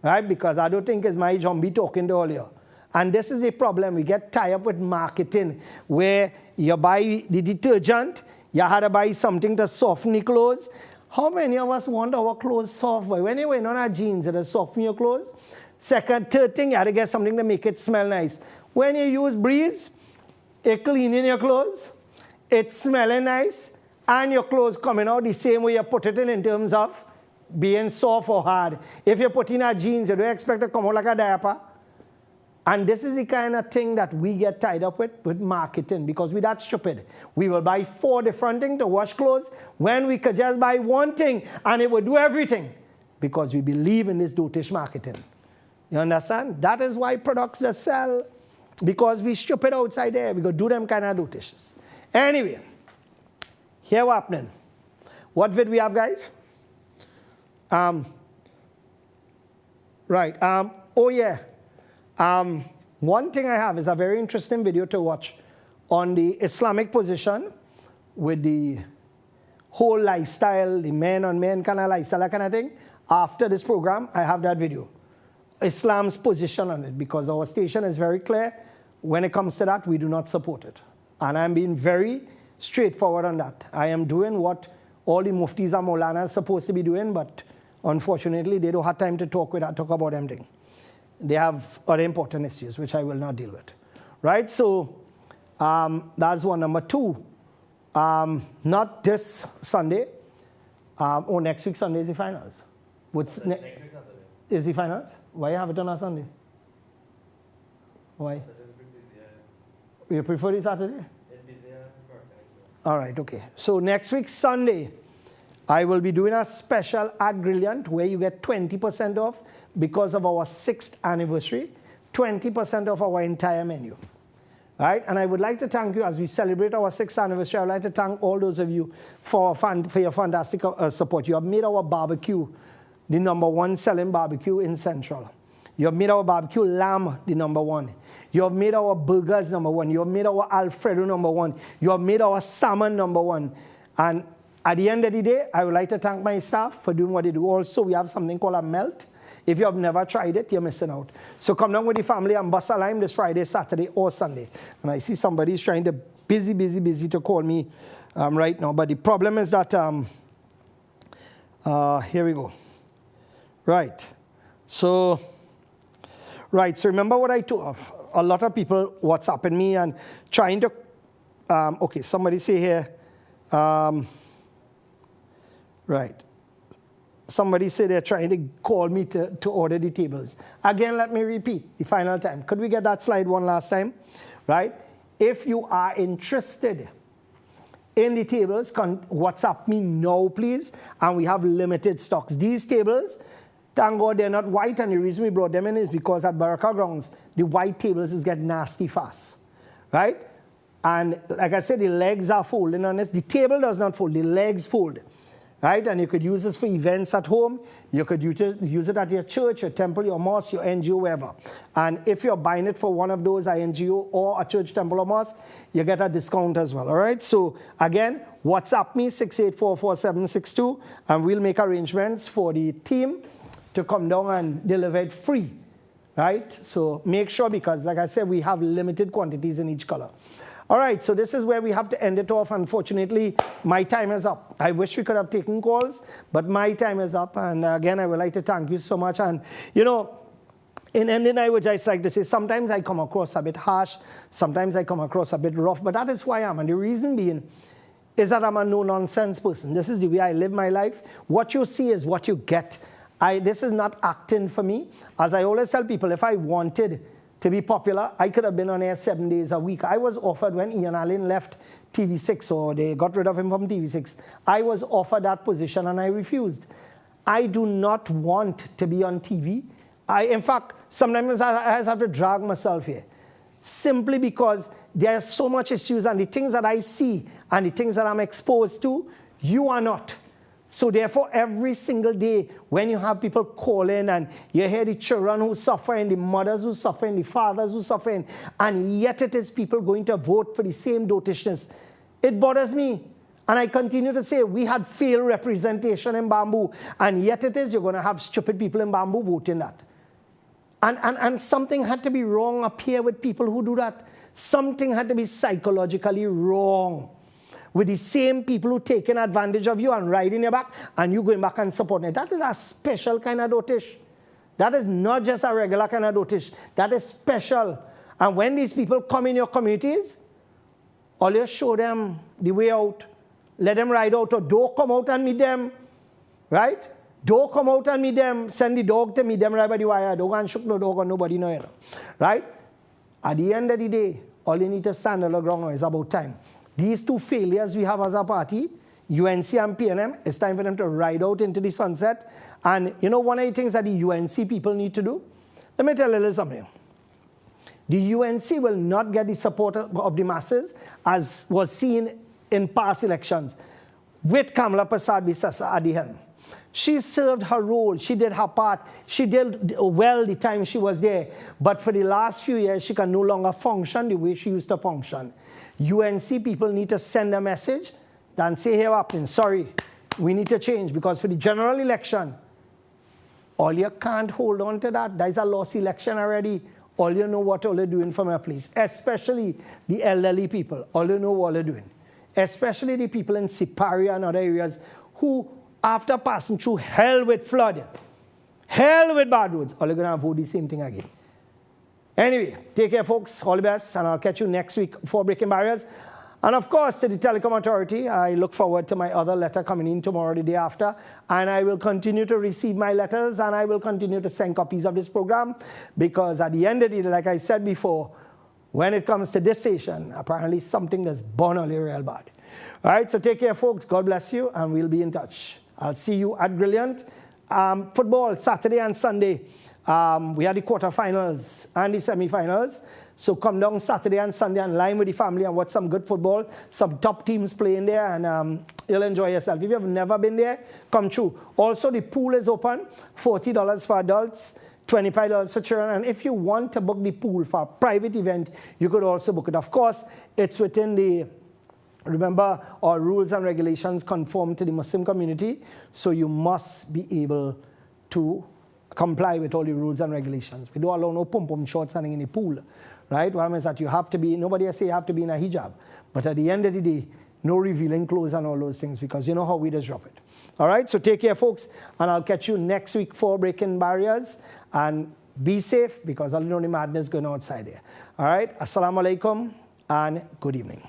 [SPEAKER 4] right? Because I don't think it's my zombie talking to all you. And this is the problem. We get tied up with marketing where you buy the detergent, you had to buy something to soften the clothes. How many of us want our clothes soft? When you wear on our jeans, it'll soften your clothes. Third thing, you had to get something to make it smell nice. When you use Breeze, it's cleaning your clothes, it's smelling nice, and your clothes coming out the same way you put it in terms of being soft or hard. If you put in a jeans, you don't expect to come out like a diaper. And this is the kind of thing that we get tied up with marketing, because we're that stupid. We will buy 4 different things to wash clothes when we could just buy one thing and it will do everything, because we believe in this dotish marketing. You understand? That is why products just sell, because we stupid outside there. We go do them kind of dotishes. Anyway, here what's happening. What vid we have, guys? Right. Oh yeah. One thing I have is a very interesting video to watch on the Islamic position with the whole lifestyle, the men on men kind of lifestyle, that kind of thing. After this program, I have that video. Islam's position on it, because our station is very clear. When it comes to that, we do not support it. And I'm being very straightforward on that. I am doing what all the muftis and Maulanas are supposed to be doing, but unfortunately, they don't have time to talk about them thing. They have other important issues, which I will not deal with. Right? So that's one. Number 2, not this Sunday. Next week Sunday is the finals. Next week Saturday. Is the finals? Why you have it on a Sunday? Why? You prefer the Saturday? All right, okay. So next week Sunday, I will be doing a special at Brilliant where you get 20% off because of our 6th anniversary, 20% of our entire menu. right? And I would like to thank you as we celebrate our 6th anniversary. I would like to thank all those of you for your fantastic support. You have made our barbecue the #1 selling barbecue in Central. You have made our barbecue lamb the #1. You have made our burgers #1. You have made our Alfredo #1. You have made our salmon #1. And at the end of the day, I would like to thank my staff for doing what they do. Also, we have something called a melt. If you have never tried it, you're missing out. So come down with the family and bust a lime this Friday, Saturday, or Sunday. And I see somebody's trying to busy to call me right now. But the problem is that, here we go. Right. So remember what I told a lot of people WhatsApping me and trying to, okay, somebody say here, right. Somebody said they're trying to call me to order the tables. Again, let me repeat the final time. Could we get that slide one last time? Right? If you are interested in the tables, WhatsApp me now, please. And we have limited stocks. These tables, thank God they're not white. And the reason we brought them in is because at Baraka Grounds, the white tables is getting nasty fast. Right? And like I said, the legs are folding on this. The table does not fold. The legs fold. Right? And you could use this for events at home. You could use it at your church, your temple, your mosque, your NGO, wherever. And if you're buying it for one of those, NGO or a church, temple, or mosque, you get a discount as well. All right? So, again, WhatsApp me, 6844762, and we'll make arrangements for the team to come down and deliver it free. Right? So, make sure, because, like I said, we have limited quantities in each color. All right, so this is where we have to end it off. Unfortunately, my time is up. I wish we could have taken calls, but my time is up. And again, I would like to thank you so much. And, you know, in ending, I would just like to say, sometimes I come across a bit harsh. Sometimes I come across a bit rough, but that is who I am. And the reason being is that I'm a no-nonsense person. This is the way I live my life. What you see is what you get. This is not acting for me. As I always tell people, if I wanted to be popular, I could have been on air 7 days a week. I was offered when Ian Allen left TV6, or they got rid of him from TV6. I was offered that position and I refused. I do not want to be on TV. In fact, sometimes I have to drag myself here, simply because there are so much issues, and the things that I see and the things that I'm exposed to, you are not. So therefore, every single day when you have people calling and you hear the children who suffer and the mothers who suffer and the fathers who suffer, and yet it is people going to vote for the same dotishness, it bothers me. And I continue to say, we had failed representation in Bamboo, and yet it is, you're going to have stupid people in Bamboo voting that. And something had to be wrong up here with people who do that. Something had to be psychologically wrong with the same people who taking advantage of you and riding your back, and you going back and supporting it. That is a special kind of dotish. That is not just a regular kind of dotish. That is special. And when these people come in your communities, always show them the way out. Let them ride out, or don't come out and meet them. Right? Don't come out and meet them. Send the dog to meet them right by the wire. Don't go and shoot no dog or nobody know, you know. Right? At the end of the day, all you need to stand on the ground is about time. These two failures we have as a party, UNC and PNM, it's time for them to ride out into the sunset. And you know one of the things that the UNC people need to do? Let me tell you a little something. The UNC will not get the support of the masses as was seen in past elections with Kamala Persad-Bissessar at the helm. She served her role. She did her part. She did well the time she was there. But for the last few years, she can no longer function the way she used to function. UNC people need to send a message and say, hey, Wapin, sorry, we need to change, because for the general election, all you can't hold on to that. There's a lost election already. All you know what all they're doing from a place, especially the elderly people. All you know what they're doing, especially the people in Siparia and other areas who, after passing through hell with flooding, hell with bad roads, all you're going to vote the same thing again. Anyway, take care, folks. All the best, and I'll catch you next week for Breaking Barriers. And of course, to the Telecom Authority, I look forward to my other letter coming in tomorrow, the day after. And I will continue to receive my letters, and I will continue to send copies of this program, because at the end of the day, like I said before, when it comes to this station, apparently something that's born only real bad. All right, so take care, folks. God bless you, and we'll be in touch. I'll see you at Brilliant. Football, Saturday and Sunday. We had the quarterfinals and the semifinals. So come down Saturday and Sunday and line with the family and watch some good football, some top teams playing there, and you'll enjoy yourself. If you have never been there, come through. Also, the pool is open, $40 for adults, $25 for children. And if you want to book the pool for a private event, you could also book it. Of course, it's within the, remember, our rules and regulations conform to the Muslim community, so you must be able to comply with all the rules and regulations. We don't allow no pom-pom shorts standing in the pool, right? What means that you have to be, nobody has say you have to be in a hijab, but at the end of the day, no revealing clothes and all those things, because you know how we just drop it. All right, so take care, folks, and I'll catch you next week for Breaking Barriers, and be safe, because I don't know the madness going outside there. All right, assalamu alaikum, and good evening.